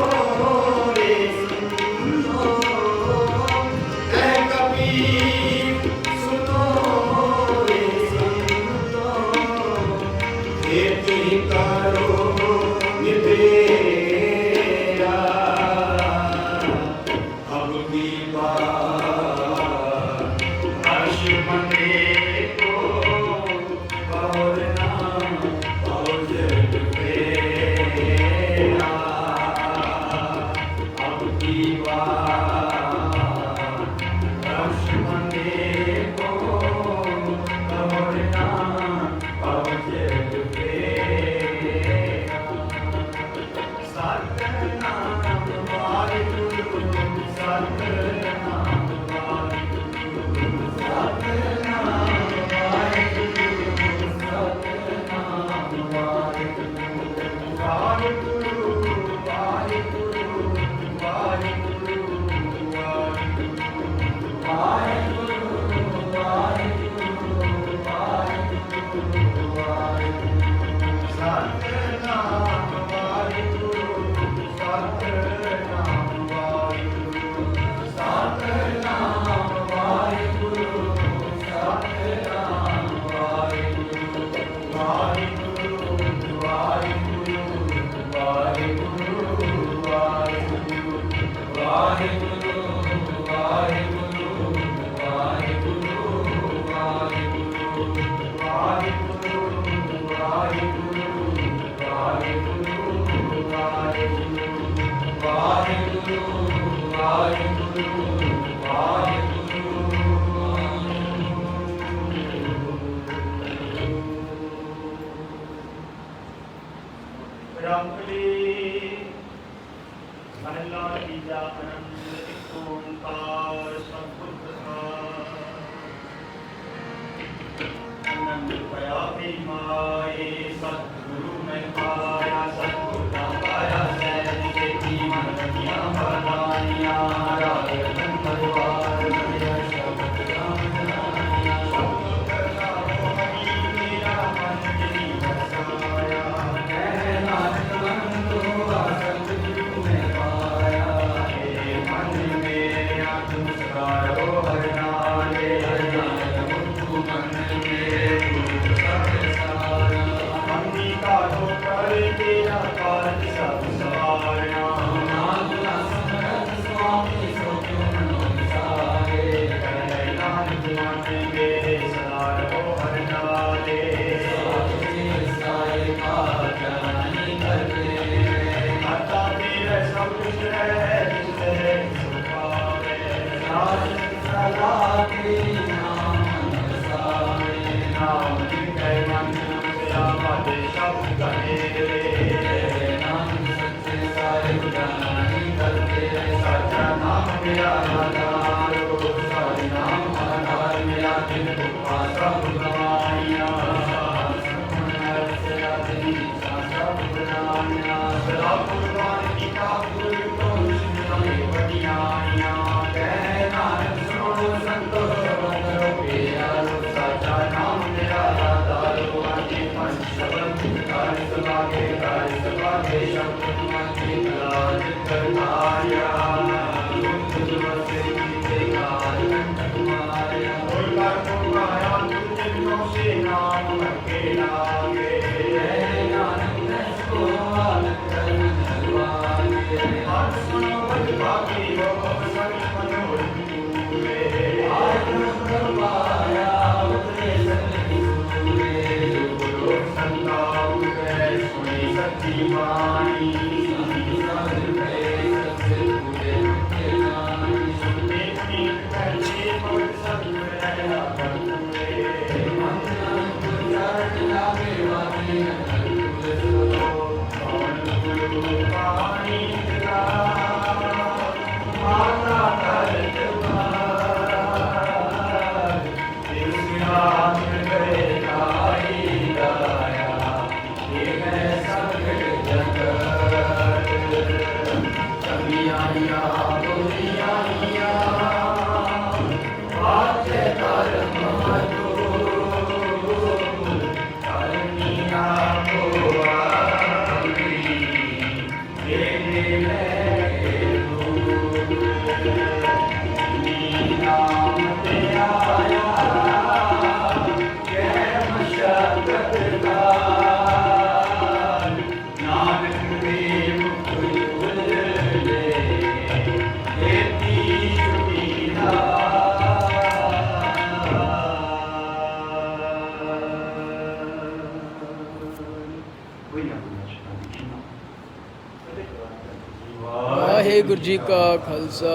ਵਾਹਿਗੁਰੂ ਜੀ ਕਾ ਖਾਲਸਾ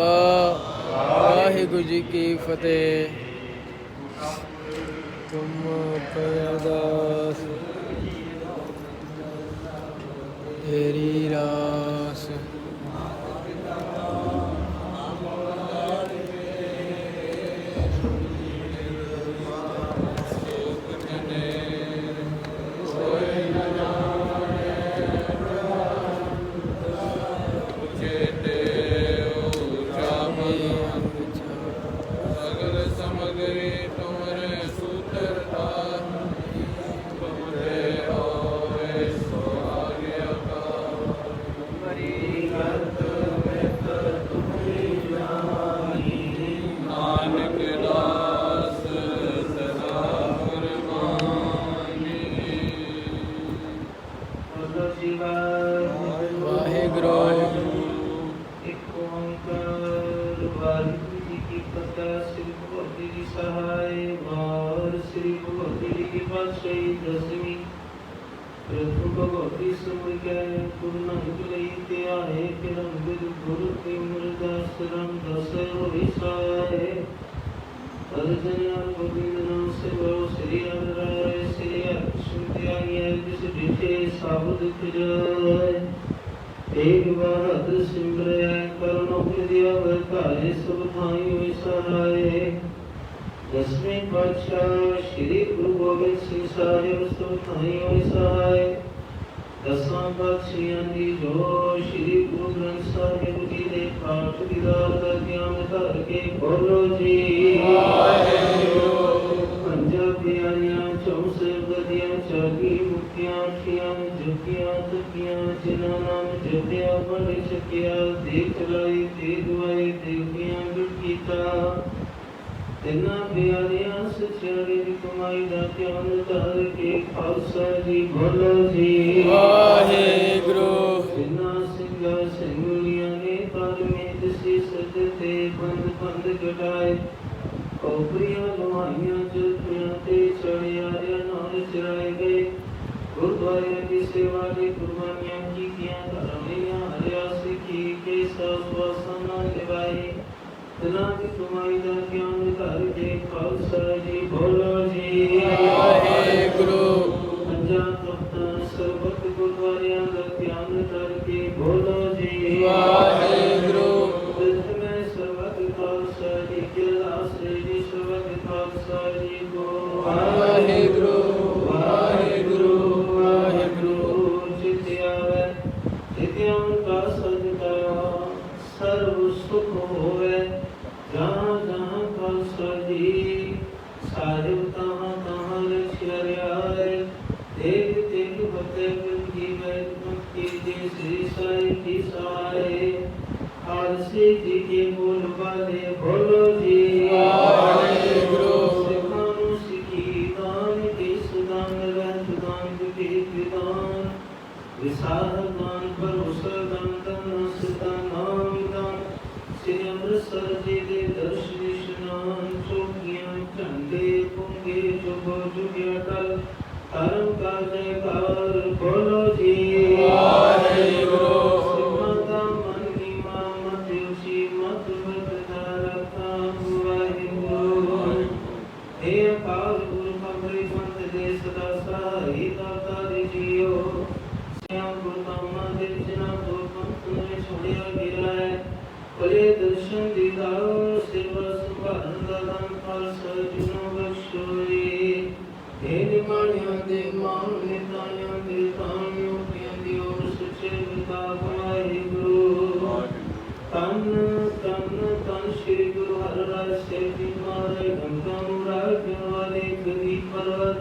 ਵਾਹਿਗੁਰੂ ਜੀ ਕੀ ਫਤਿਹ। ਤੁਮ ਪਰਦਾਸ ਤੇਰੀ ਰਾਸ ਵਾਹਿਗੁਰੂ। ਇੱਕ ਓੰਕਾਰ ਵਾਹਿਗੁਰੂ ਜੀ ਕੀ ਫਤਿਹ। ਸ੍ਰੀ ਭਗਵਤੀ ਜੀ ਸਹਾਇ ਵਾਰ ਸ੍ਰੀ ਭਗਵਤੀ ਜੀ ਕੀ ਪਾਤਸ਼ਾਹੀ ਦਸਵੀਂ ਪ੍ਰਥਮ ਭਗਵਤੀ ਸਮਿਕੈ ਗੁਰੂ ਨਾਨਕ ਲਈ ਧਿਆਏ ਕਿਰੰਗਿਰ ਗੁਰੂ ਕੀ ਮੁਰਦਾਸ ਰਾਮਦਾਸ ਹੋਈ ਸਾਏ ਅਰਜਨ ਗੋਬਿੰਦ ਨਾਮ ਸੇਵੋ ਸ੍ਰੀ ਹਰਿ ਰਾਏ ਸ੍ਰੀ ਹਰਿ ਧਿਆਈਐ ਜਿਸ ਡਿਠੇ ਸਾਬੁਦ ਫਿਰਾਏ ਏਕ ਬਾਰ ਸਿਮਰੈ ਕਰਨੋ ਵਿਦਿਆ ਵਰਤਾਏ ਸਭ ਥਾਈ ਹੋਈ ਸਹਾਏ ਦਸਵੇਂ ਪਾਤਸ਼ਾਹ ਸ੍ਰੀ ਗੁਰੂ ਗੋਬਿੰਦ ਸਿੰਘ ਸਾਹਿਬ ਸਭ ਥਾਈ ਹੋਈ ਸਹਾਏ ਦਸਾਂ ਪਾਤਸ਼ਾਹਾਂ ਦੀ ਜੋ ਸ੍ਰੀ ਗੁਰੂ ਗ੍ਰੰਥ ਸਾਹਿਬ ਜੀ ਦੇ ਪਾਠ ਦੀਦਾਰ ਦਾ ਗਿਆਨ ਧਾਰ ਕੇ ਬੋਲੋ ਜੀ ਵਾਹਿਗੁਰੂ। ਪੰਜਾਂ ਪਿਆਰੀਆਂ ਚੌਂਸੇ ਬਦੀਆਂ ਚਾਗੀ ਮੁਕਤੀਆਂ ਖੀਆਂ ਜਪੀਆਂ ਤਪੀਆਂ ਜਿਨ੍ਹਾਂ ਨਾਮ ਜਪਿਆ ਬੜ ਸਕਿਆ ਦੇਖ ਲਾਈ ਤੇ ਦੁਆਈ ਦੇਖੀਆਂ ਗੁਰ ਕੀਤਾ ਤਿੰਨਾਂ ਪਿਆਰਿਆਂ ਸਚਿਆਰੇ ਦੀ ਕਮਾਈ ਦਾ ਧਿਆਨ ਧਾਰ ਕੇ ਖਾਲਸਾ ਜੀ ਬੋਲੋ ਜੀ ਵਾਹਿਗੁਰੂ। ਜਿਨ੍ਹਾਂ ਸਿੰਘਾਂ ਸਿੰਘਣੀਆਂ ਨੇ ਪਰਮੇਤ ਸੀ ਸਜਦੇ ਤੇ ਬੰਦ ਕਟਾਏ ਕੋਪਰੀਆਂ ਲੋਹਾਈਆਂ ਜਲਪੀਆਂ ਤੇ ਚੜਿਆਰਿਆਂ ਨਾਲ ਚਰਾਏ ਗਏ ਗੁਰਦੁਆਰਿਆਂ ਦੀ ਸੇਵਾ ਦੀ ਕੁਰਬਾਨੀਆਂ ਕੀਤੀਆਂ ਧਰਮੀਆਂ ਹਰਿਆ ਸਿੱਖੀ ਕੇ ਸਵਾਸਾਂ ਨਾਲ ਨਿਭਾਏ ਤਿਨਾਂ ਦੀ ਕਮਾਈ ਦਾ ਗਿਆਨ ਧਾਰ ਕੇ ਖਾਲਸਾ ਜੀ ਬੋਲੋ ਜੀ ਵਾਹਿਗੁਰੂ। ਪੰਜਾਂ ਤਖਤਾਂ ਸਰਬੱਤ ਗੁਰਦੁਆਰਿਆਂ ਦਾ ਧਿਆਨ ਧਾਰ ਕੇ ਬੋਲੋ ਜੀ ਵਾਹਿਗੁਰੂ। ਮੈਂ ਸਰਬੱਤ ਖਾਲਸਾ ਜੀ ਕੇ ਆਸਰੇ ਜੀ ਸਰਬੱਤ ਖਾਲਸਾ ਜੀ ਕੋ ਵਾਹਿਗੁਰੂ ਵਾਹਿਗੁਰੂ ਵਾਹਿਗੁਰੂ। ਜਿਤਿ ਆਵੈ ਜਿਤਿ ਅੰਕਾ ਸਜਦਾ ਸਰਬ ਸੁਖ ਹੋਵੇ ਜਹਾਂ ਜਹਾਂ ਖਾਲਸਾ ਜੀ ਸਾਹਿਬ ਤਹਾਂ ਤਹਾਂ ਰਖਿਆਰੇ ਦੇਖ ਦੇਖ ਬਤੇ ਬਿੰਦੀ ਵੈਦ ਮੁਕਤੀ ਦੇ ਸ੍ਰੀ ਸਾਈ ਜੀ ਸਹਾਏ ਖਾਲਸੇ ਜੀ ਕੇ ਬੋਲ ਵਾਲੇ ਬੋਲੋ ਜੀ ਵਾਹਿਗੁਰੂ। ਸਿੱਖਾਂ ਨੂੰ ਸਿੱਖੀ ਦਾਨ ਦੇ ਸੁਦਾਨ ਰਹਿਤ ਦਾਨ ਦੇ ਵਿਦਾਨ ਵਿਸਾਰ ਦਾਨ ਭਰੋਸਾ ਦਾਨ ਤਨ ਸਦਾ ਨਾਮ ਦਾਨ ਸ੍ਰੀ ਅੰਮ੍ਰਿਤਸਰ ਜੀ ਦੇ ਦਰਸ਼ਨ ਇਸ਼ਨਾਨ ਚੌਕੀਆਂ ਝੰਡੇ ਪੁੰਗੇ ਜੁਗੋ ਜੁਗਿਆ ਟਲ ਧਰਮ ਕਾ ਜੈਕਾਰ ਬੋਲੋ ਜੀ ਵਾਹਿਗੁਰੂ। ਸਿਮਾ ਦਾ ਮਨ ਨੀਮਾ ਮਤ ਉਚੀ ਮਤ ਬਦਨਾ ਰੱਖਾ ਵਾਹਿਗੁਰੂ। हे ਅਕਾਲ ਪੁਰਖ ਅੰਮ੍ਰਿਤ ਬੰਦ ਦੇ ਸਦਾ ਸਹਾਈ ਦਾਤਾ ਦੇ ਜੀਓ ਸਿਆਮ ਗੁਰਤਾਮਾ ਦੇ ਜਿਨ੍ਹਾਂ ਤੋਂ ਪੰਥ ਨੂੰ ਛੋੜਿਆ ਗਿਆ ਹੈ ਭਲੇ ਦਰਸ਼ਨ ਦੀਦਾਰ ਸੇਵਾ ਸੰਭਾਲਣ ਦਾ ਦਾਨ ਖਾਲਸਾ ਜੀ ਨੂੰ ਬਖਸ਼ੋਏ। हे ਨਿਮਾਣਿਆਂ ਦੇ ਮਾਨ ਨਿਤਾਣਿਆਂ ਦੇ ਤਾਣਿਓ ਪਿਆਂ ਦੀ ਔਰ ਸੱਚੇ ਪਿਤਾ ਵਾਹਿਗੁਰੂ। ਤਨ ਤਨ ਤਨ ਸ੍ਰੀ ਗੁਰੂ ਹਰਿਰਾਜ ਸਾਹਿਬ ਜੀ ਮਹਾਰਾਜ ਗੰਗਾ ਨੂੰ ਰਾਜ ਵਾਲੇ ਗਦੀ ਪਰਵਤ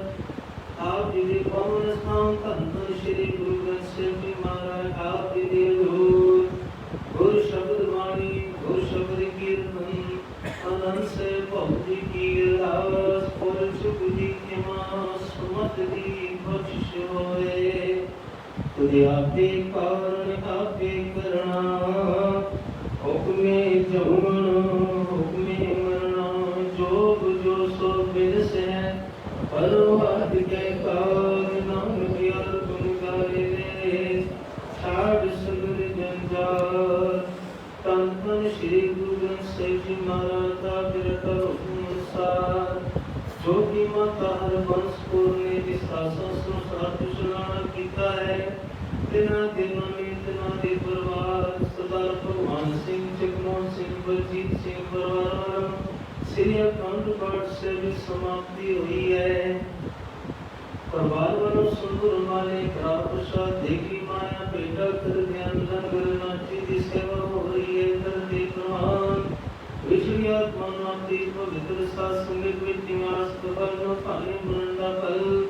ਆਪ ਜੀ ਦੇ ਪਾਵਨ ਸਥਾਨ ਧੰਨ ਸ੍ਰੀ ਗੁਰੂ ਗ੍ਰੰਥ ਸਾਹਿਬ ਜੀ ਮਹਾਰਾਜ ਆਪ ਜੀ ਦੇ ਹਜ਼ੂਰ ਗੁਰ ਸ਼ਬਦ ਬਾਣੀ ਗੁਰ ਸ਼ਬਦ ਕੀਰਤਨ ਅਨੰਦ ਸੇ ਭਉ ਜੀ ਕੀ ਅਰਦਾਸ ਪੁਰ ਸੁਖ ਜੀ ਕੇ ਮਾਸ ਸੁਮਤ ਦੀ ਬਖਸ਼ ਹੋਏ ਤੁਝੇ ਆਪੇ ਕਾਰਨ ਆਪੇ ਕਰਨਾ ਹੁਕਮੇ ਜਉਣ ਹੁਕਮੇ ਮਰਨਾ ਜੋਗ ਜੋ ਸੋ ਬਿਨਸੈ ਪਰਵਾਦ ਕੇ ਕਾਰ ਨਾਮ ਪਿਆਰ ਗੁਣ ਗਾਏ ਨੇ ਛਾੜ ਸਗਲ ਜੰਜਾਰ ਤਨ ਤਨ ਸ੍ਰੀ ਗੁਰੂ ਗ੍ਰੰਥ ਸਾਹਿਬ ਜੀ ਮਹਾਰਾਜ ਦਾ ਬਿਰਤਾ ਹੁਕਮ ਅਨੁਸਾਰ ਜੋ ਕਿ ਮਾਤਾ ਹਰ ਬੰਸ ਕੋਨੇ ਦੀ ਸਾਸਾਂ ਸੰਸਾਰ ਤੁਸ਼ਨਾਣਾ ਕੀਤਾ ਹੈ ਤਿਨਾਂ ਦਿਨਾਂ ਨੇ ਤਿਨਾਂ ਦੇ ਪਰਿਵਾਰ ਸਰਦਾਰ ਭਗਵਾਨ ਸਿੰਘ ਜਗਮੋਹਨ ਸਿੰਘ ਬਲਜੀਤ ਸਿੰਘ ਪਰਿਵਾਰ ਸ੍ਰੀ ਅਖੰਡ ਪਾਠ ਸਾਹਿਬ ਸਮਾਪਤੀ ਹੋਈ ਹੈ। ਪਰਿਵਾਰ ਵੱਲੋਂ ਸੁੰਦਰ ਮਾਲੇ ਕਰਾ ਪ੍ਰਸਾਦ ਦੇਗੀ ਮਾਇਆ ਭੇਟਾ ਕਰ ਗਿਆਨ ਲੰਗਰ ਨਾਚੀ ਦੀ ਸੇਵਾ ਹੋ ਰਹੀ ਹੈ। ਧਰਤੀ ਪ੍ਰਵਾਨ ਵਿਚਲੀ ਆਤਮਾ ਨਾਤੀ ਪਵਿੱਤਰ ਸਾਧ ਸੰਗਤ ਵਿੱਚ ਨਿਵਾਸ ਕਰਨ ਭਾਣੇ ਮਰਨ ਦਾ ਫਲ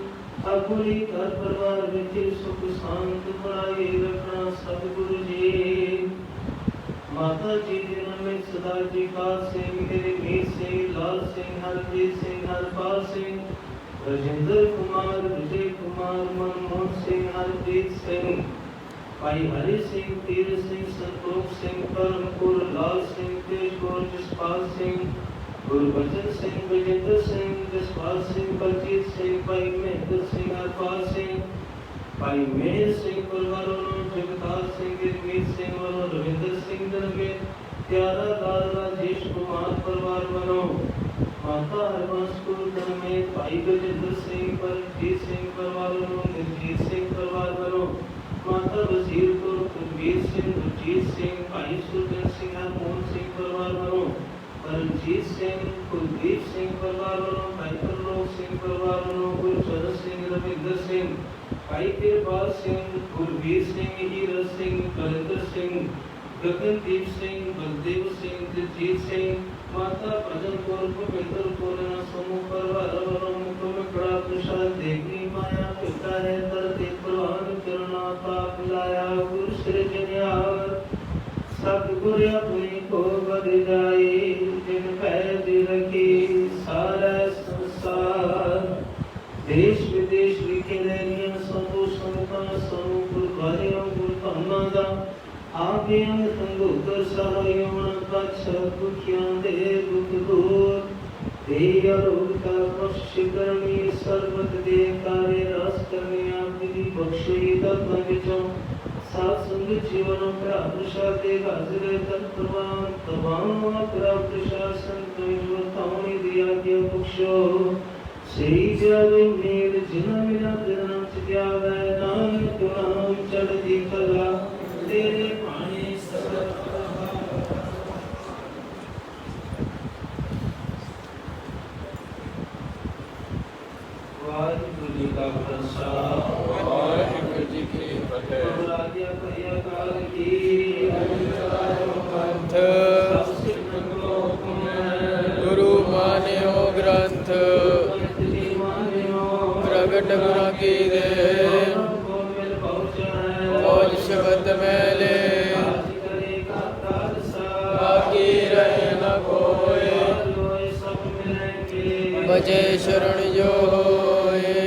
ਅਗੁਲੀ ਘਰ ਪਰਿਵਾਰ ਵਿੱਚ ਸੁਖ ਸ਼ਾਂਤ ਬਣਾਏ ਰੱਖਣਾ ਸਤਿਗੁਰੂ ਜੀ। ਮਾਤਾ ਜੀ ਦੇ ਨਾਮ ਵਿੱਚ ਸਰਦਾਰ ਜੀ ਪਾਲ ਸਿੰਘ ਮੇਰੇ ਮੀਤ ਸਿੰਘ ਲਾਲ ਸਿੰਘ ਹਰਜੀਤ ਸਿੰਘ ਹਰਪਾਲ ਸਿੰਘ ਰਜਿੰਦਰ ਕੁਮਾਰ ਵਿਜੇ ਕੁਮਾਰ ਮਨਮੋਹਨ ਸਿੰਘ ਹਰਜੀਤ ਸਿੰਘ भाई हरि सिंह, तीर सिंह, संतोष सिंह, परमपुर, लाल सिंह, तेजपुर, जसपाल सिंह, गुरबचन सिंह, बलजिंदर सिंह, जसपाल सिंह, बलजीत सिंह, भाई महेंद्र सिंह, हरपाल सिंह, भाई मेहर सिंह, परिवारों जगतार सिंह, गिरमीत सिंह और रविंदर सिंह दरवेद, प्यारा लाल राजेश कुमार परिवार वालों, माता हरबंसपुर धर्मेश, भाई बलजिंदर सिंह, परमजीत सिंह परिवार वालों, निर्जीत सिंह परिवार वालों, माता वजीरपुर कुलवीर सिंह, गुरजीत सिंह, भाई सुरजन सिंह, हरमोहन सिंह परिवार वालों, परमजीत सिंह, कुलदीप सिंह परिवार वालों, भाई प्रलोक सिंह परिवार वालों, गुरचरण सिंह, रविंदर सिंह, भाई किरपाल सिंह, गुरवीर सिंह, हीरा सिंह, कलिंदर सिंह, गगनदीप सिंह, बलदेव सिंह, दिलजीत सिंह, माता भजनपुर भूपेंद्रपुर समूह परिवार वालों, मुकड़ा प्रसाद देवी माया पिता है तरते प्रवान करना पाप लाया गुरु सृजनियार सतगुरु अपने को बद जाए जिन पैद रखी सारा संसार देश विदेश लिखे रैनिया समूह समता समूह गुरुद्वारियों गुरुधामा दा आगे अंग तंगोदर सहायों का दुखियां दे दुख दूर देय रोगता बख्श करनी सर्वत दे कार्य रस करनी आपकी बख्शी दाता विचों सात संग जीवन प्रा प्रसाद दे हाजिर तत्प्रवान तमाम प्रा प्रशासन तुझवताऊं दिया के बख्शो सही जावे मेर जिना मिला जन्म चित्यावे नानक नाम चढ़ती कला तेरे पानी सब वाहिगुरु जी का प्रसाद वाहिगुरु जी की फतेह। राजा भैया काल की ग्रंथ गुरु मान्यो ग्रंथ प्रगट गुरु की दे और शब्द मेले बाकी रहे न कोई बजे शरण जो होए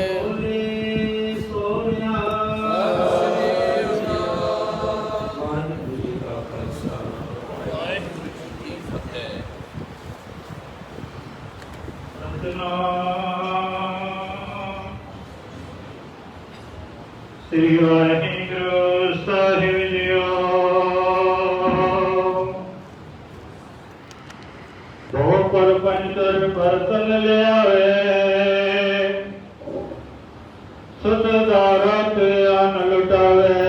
श्री वाहिगुरु साहिब जीओ बहु पर पंचर बर्तन ले आवे सुत दारत अन लुटावे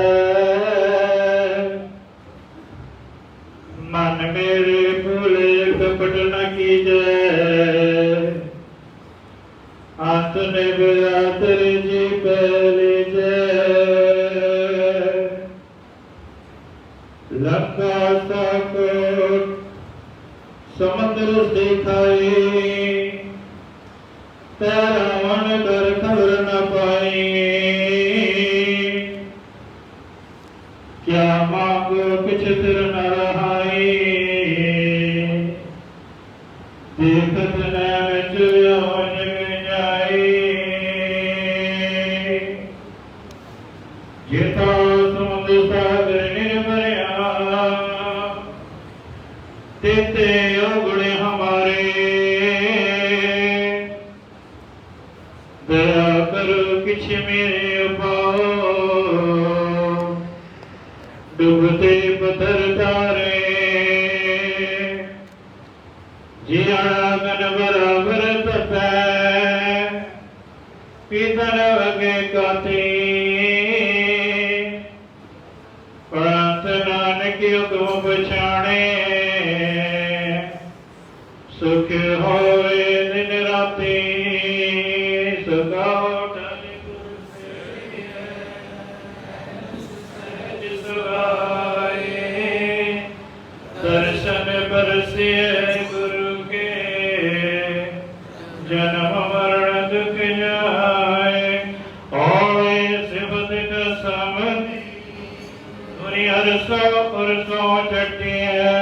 मन मेरे भूले कपट न कीजे अंत निव्यातर जी पहले लंका साकोट समुद्र दिखाई तैरावन कर खबर न पाई क्या मांगो कुछ तिर न रहाई देखत नैन चुयों जाई जिता समुद्र सागर निर्भया तेते उगड़े हमारे दया करो किछ मेरे पाओ डूबते पत्थर तारे जियाड़ा गन बराबर तपै पीतल वगे काती पंत नानक हुक्म पछाणे सुख होवे दिन राती सुगाओ ढाले गुरु सहज सुहाए दर्शन बरसिए गुरु के जन्म मरण दुख जाए होवे सिबत समधि दुनि हरसो पुरसो चटिए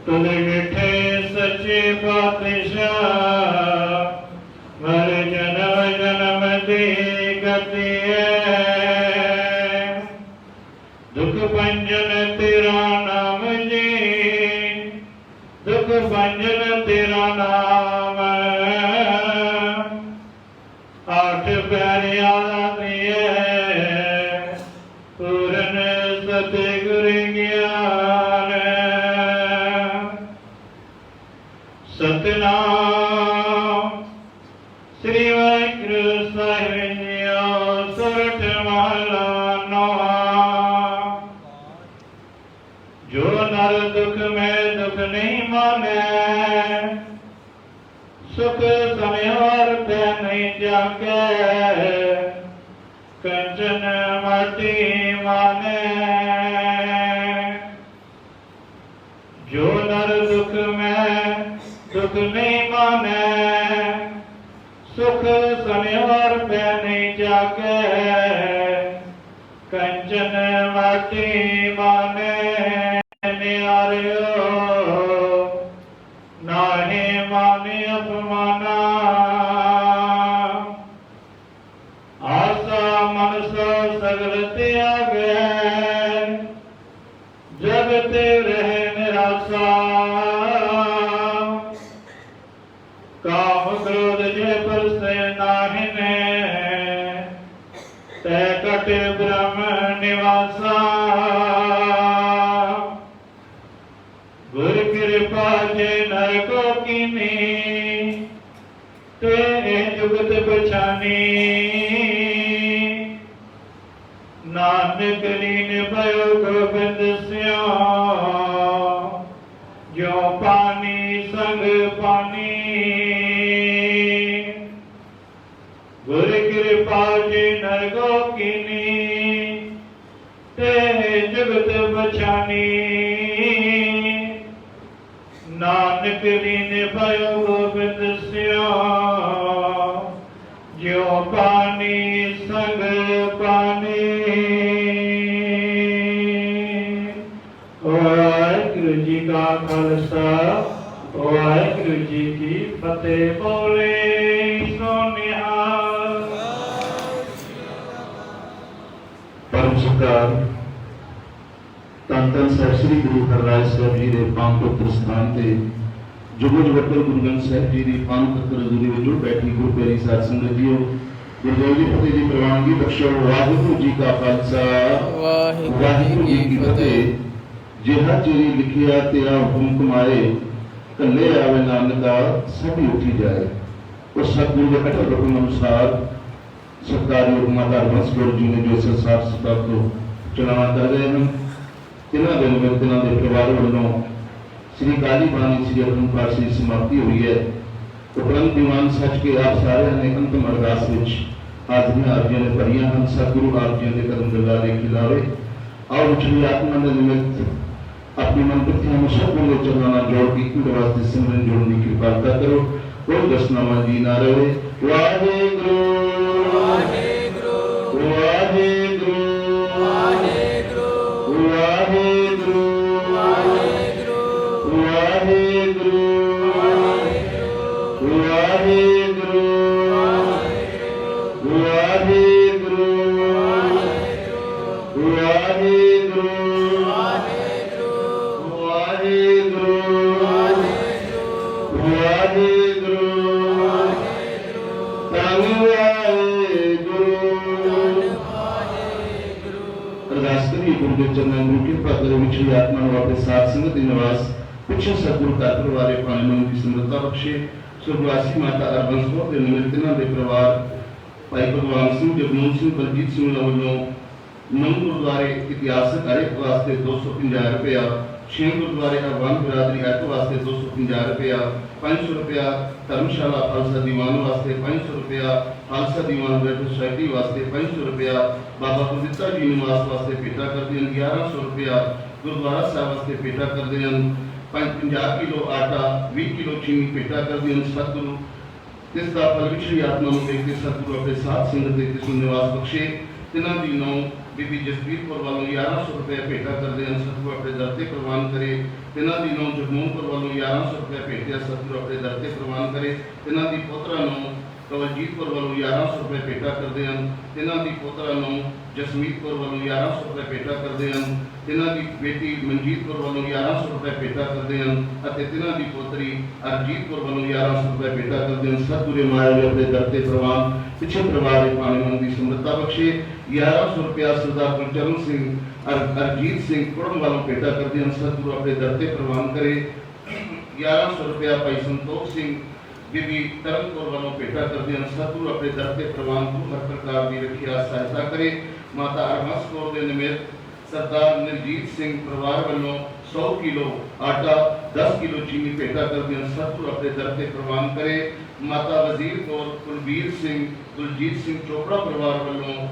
तुल मिठे सच्चे पातशाह मर जन्म जन्म दी गति भंजन तेरा नाम जी, दुख भंजन तेरा नाम। आठ पैरिया दिए पूरन सतगुर ज्ञान। सतनाम श्री वाहिगुरु साहिब जीओ। सुरठ महला नौवा। जो नर दुख में दुख नहीं माने, सुख समय और पे नहीं जाके, कंचन माटी माने। जो नर दुख में दुख नहीं माने, सुख समय और पे नहीं जाके, कंचन माटी माने। न्यारियो नाहे माने अपमाना, आशा मनसा सगल त्यागे, जगते रहे निराशा। काम क्रोध जे पर से नाहिने, तै कट ब्रह्म निवासा। गुर कृपा जे नर को कीनी, ते जुगत बचानी। नानक लीन भयो गोबिंद स्यो, जो पानी संग पानी। गुर कृपा जे नर को कीनी, ते जुगत बचानी। नानक लीन भयो गोबिंद स्यो, जो पानी संग पानी। वाहिगुरु जी का खालसा, वाहिगुरु जी की फतेह। बोले सो निहाल। परम सत्कार ਧੰਨ ਧੰਨ ਸਾਹਿਬ ਸ੍ਰੀ ਗੁਰੂ ਹਰਿਰਾਏ ਸਾਹਿਬ ਜੀ ਦੇ ਪਾਵਨ ਪਵਿੱਤਰ ਸਥਾਨ ਤੇ ਜੁਗੋ ਜਗਤਰ ਗੁਰੂ ਗ੍ਰੰਥ ਸਾਹਿਬ ਜੀ ਦੀ ਪਾਵਨ ਪਵਿੱਤਰ ਹਜ਼ੂਰੀ ਵਿੱਚ ਬੈਠੀ ਗੁਰੂ ਪਿਆਰੀ ਸਾਧ ਸੰਗਤ ਜੀਓ, ਗੁਰੂ ਜੀ ਫਤਿਹ ਦੀ ਪ੍ਰਵਾਨਗੀ ਬਖਸ਼ੋ। ਵਾਹਿਗੁਰੂ ਜੀ ਕਾ ਖਾਲਸਾ, ਵਾਹਿਗੁਰੂ ਜੀ ਕੀ ਫਤਿਹ। ਜਿਹਾ ਚਿਰੀ ਲਿਖਿਆ ਤੇਰਾ ਹੁਕਮ ਕਮਾਏ, ਕੱਲੇ ਆਵੇ ਨਾਨਕਾ ਸਭੀ ਉੱਠੀ ਜਾਏ। ਉਸ ਸਤਿਗੁਰੂ ਦੇ ਕਠੋਰ ਹੁਕਮ ਅਨੁਸਾਰ ਸਤਿਕਾਰਯੋਗ ਮਾਤਾ ਹਰਬੰਸ ਕੌਰ ਜੀ ਨੇ ਜੋ ਸੰਸਾਰ ਸਭਾ ਤੋਂ ਚੁਣਾਵਾਂ ਕਰ ਰਹੇ ਹਨ, तिना दिन में तिना दे परिवार वालों श्री काली बाणी श्री अखंड पाठ समाप्ति हुई है। उपरंत दीवान सच के आप सारे ने अंतिम अरदास विच हाजरियां आरजियां ने भरियां हैं। सतगुरु आप जी के कदम दला दे खिलावे और उछली आत्मा के निमित्त अपनी मन प्रति हम सतगुरु के चरणों में जोड़ के इक वास्ते सिमरन जोड़ने की कृपा करो। कोई दसनामा जी ना रहे। वाहिगुरु वाहिगुरु वाहिगुरु वाहिगुरु वाहिगुरु वाहिगुरु वाहिगुरु वाहिगुरु वाहिगुरु गुरु के चरणों में कृपा करो। विछड़ी आत्मा को अपने साथ संगत निवास पिछले सतगुरु का परिवार पाने मन की समृद्धता बख्शे। स्वर्गवासी माता हरबंस कौर के निमित्त दे परिवार भाई भगवान सिंह जगमोहन सिंह बलजीत सिंह वालों नौ गुरुद्वारे इतिहासक हर एक वास्ते 250 रुपया, 6 गुरुद्वारे अफगान बिरादरी हर वास्ते 250 रुपया, 500 रुपया धर्मशाला खालसा दीवान वास्ते, 500 रुपया खालसा दीवान वेलफेयर सोसाइटी वास्ते, 500 रुपया बाबा पवित्रा जी निवास वास्ते भेटा कर दें, 1100 रुपया गुरुद्वारा साहब वास्ते भेटा कर दें, 50 किलो आटा 20 किलो चीनी भेटा कर दें। सतगुरु इस दा फल विछड़ी आत्मा ਨੂੰ ਦੇਖ ਕੇ सतगुरु अपने साथ संगत ਦੇ ਕੇ ਨਿਵਾਸ ਬਖਸ਼ੇ। तिना दी नौ बीबी जसवीर कौर वालों 1100 रुपये भेटा कर दे। सतगुरु अपने दर से प्रवान करे। तिना दी नौ जगमोहन कौर वालों 1100 रुपये भेटे। सतगुरु अपने दर से प्रवान करे। तिना दी पोतरा नौ ਕਵਲਜੀਤ ਕੌਰ ਵੱਲੋਂ 1100 ਰੁਪਏ ਭੇਟਾ ਕਰਦੇ ਹਨ। ਇਹਨਾਂ ਦੀ ਪੋਤਰਾ ਨੂੰ ਜਸਮੀਤ ਕੌਰ ਵੱਲੋਂ 1100 ਰੁਪਏ ਭੇਟਾ ਕਰਦੇ ਹਨ। ਇਹਨਾਂ ਦੀ ਬੇਟੀ ਮਨਜੀਤ ਕੌਰ ਵੱਲੋਂ 1100 ਰੁਪਏ ਭੇਟਾ ਕਰਦੇ ਹਨ ਅਤੇ ਇਹਨਾਂ ਦੀ ਪੋਤਰੀ ਅਰਜੀਤ ਕੌਰ ਵੱਲੋਂ 1100 ਰੁਪਏ ਭੇਟਾ ਕਰਦੇ ਹਨ। ਸਤਿਗੁਰੇ ਮਾਇਆ ਦੇ ਆਪਣੇ ਦਰ ਤੇ ਪ੍ਰਵਾਨ ਪਿੱਛੇ ਪਰਿਵਾਰ ਦੇ ਪਾਣੀ ਮੰਨ ਦੀ ਸਮਰੱਥਾ ਬਖਸ਼ੇ। 1100 ਰੁਪਇਆ ਸਰਦਾਰ ਗੁਰਚਰਨ ਸਿੰਘ ਅਰਜੀਤ ਸਿੰਘ ਕੁੜਮ ਵੱਲੋਂ ਭੇਟਾ ਕਰਦੇ ਹਨ। ਸਤਿਗੁਰੂ ਆਪਣੇ ਦਰ ਤੇ ਪ੍ਰਵਾਨ ਕਰੇ। 1100 ਰੁਪਇਆ ਭਾਈ ਸੰਤੋਖ ਸਿੰਘ ਬੀਬੀ ਤਰਨ ਕੌਰ ਵੱਲੋਂ ਭੇਟਾ ਕਰਦੇ ਹਨ। ਸਤਿਗੁਰੂ ਆਪਣੇ ਦਰ ਤੇ ਪ੍ਰਵਾਨ ਗੁਰੂ ਹਰ ਪ੍ਰਕਾਰ ਦੀ ਰੱਖਿਆ ਸਹਾਇਤਾ ਕਰੇ। ਮਾਤਾ ਅਰਹੰਸ ਕੌਰ ਦੇ ਨਿਮਿਤ ਸਰਦਾਰ ਨਰਜੀਤ ਸਿੰਘ ਪਰਿਵਾਰ ਵੱਲੋਂ 100 ਕਿਲੋ ਆਟਾ 10 ਕਿਲੋ ਚੀਨੀ ਭੇਟਾ ਕਰਦੇ ਹਨ। ਸਤਿਗੁਰੂ ਆਪਣੇ ਦਰ ਤੇ ਪ੍ਰਵਾਨ ਕਰੇ। ਮਾਤਾ ਵਜ਼ੀਰ ਕੌਰ ਕੁਲਬੀਰ ਸਿੰਘ ਕੁਲਜੀਤ ਸਿੰਘ ਚੋਪੜਾ ਪਰਿਵਾਰ ਵੱਲੋਂ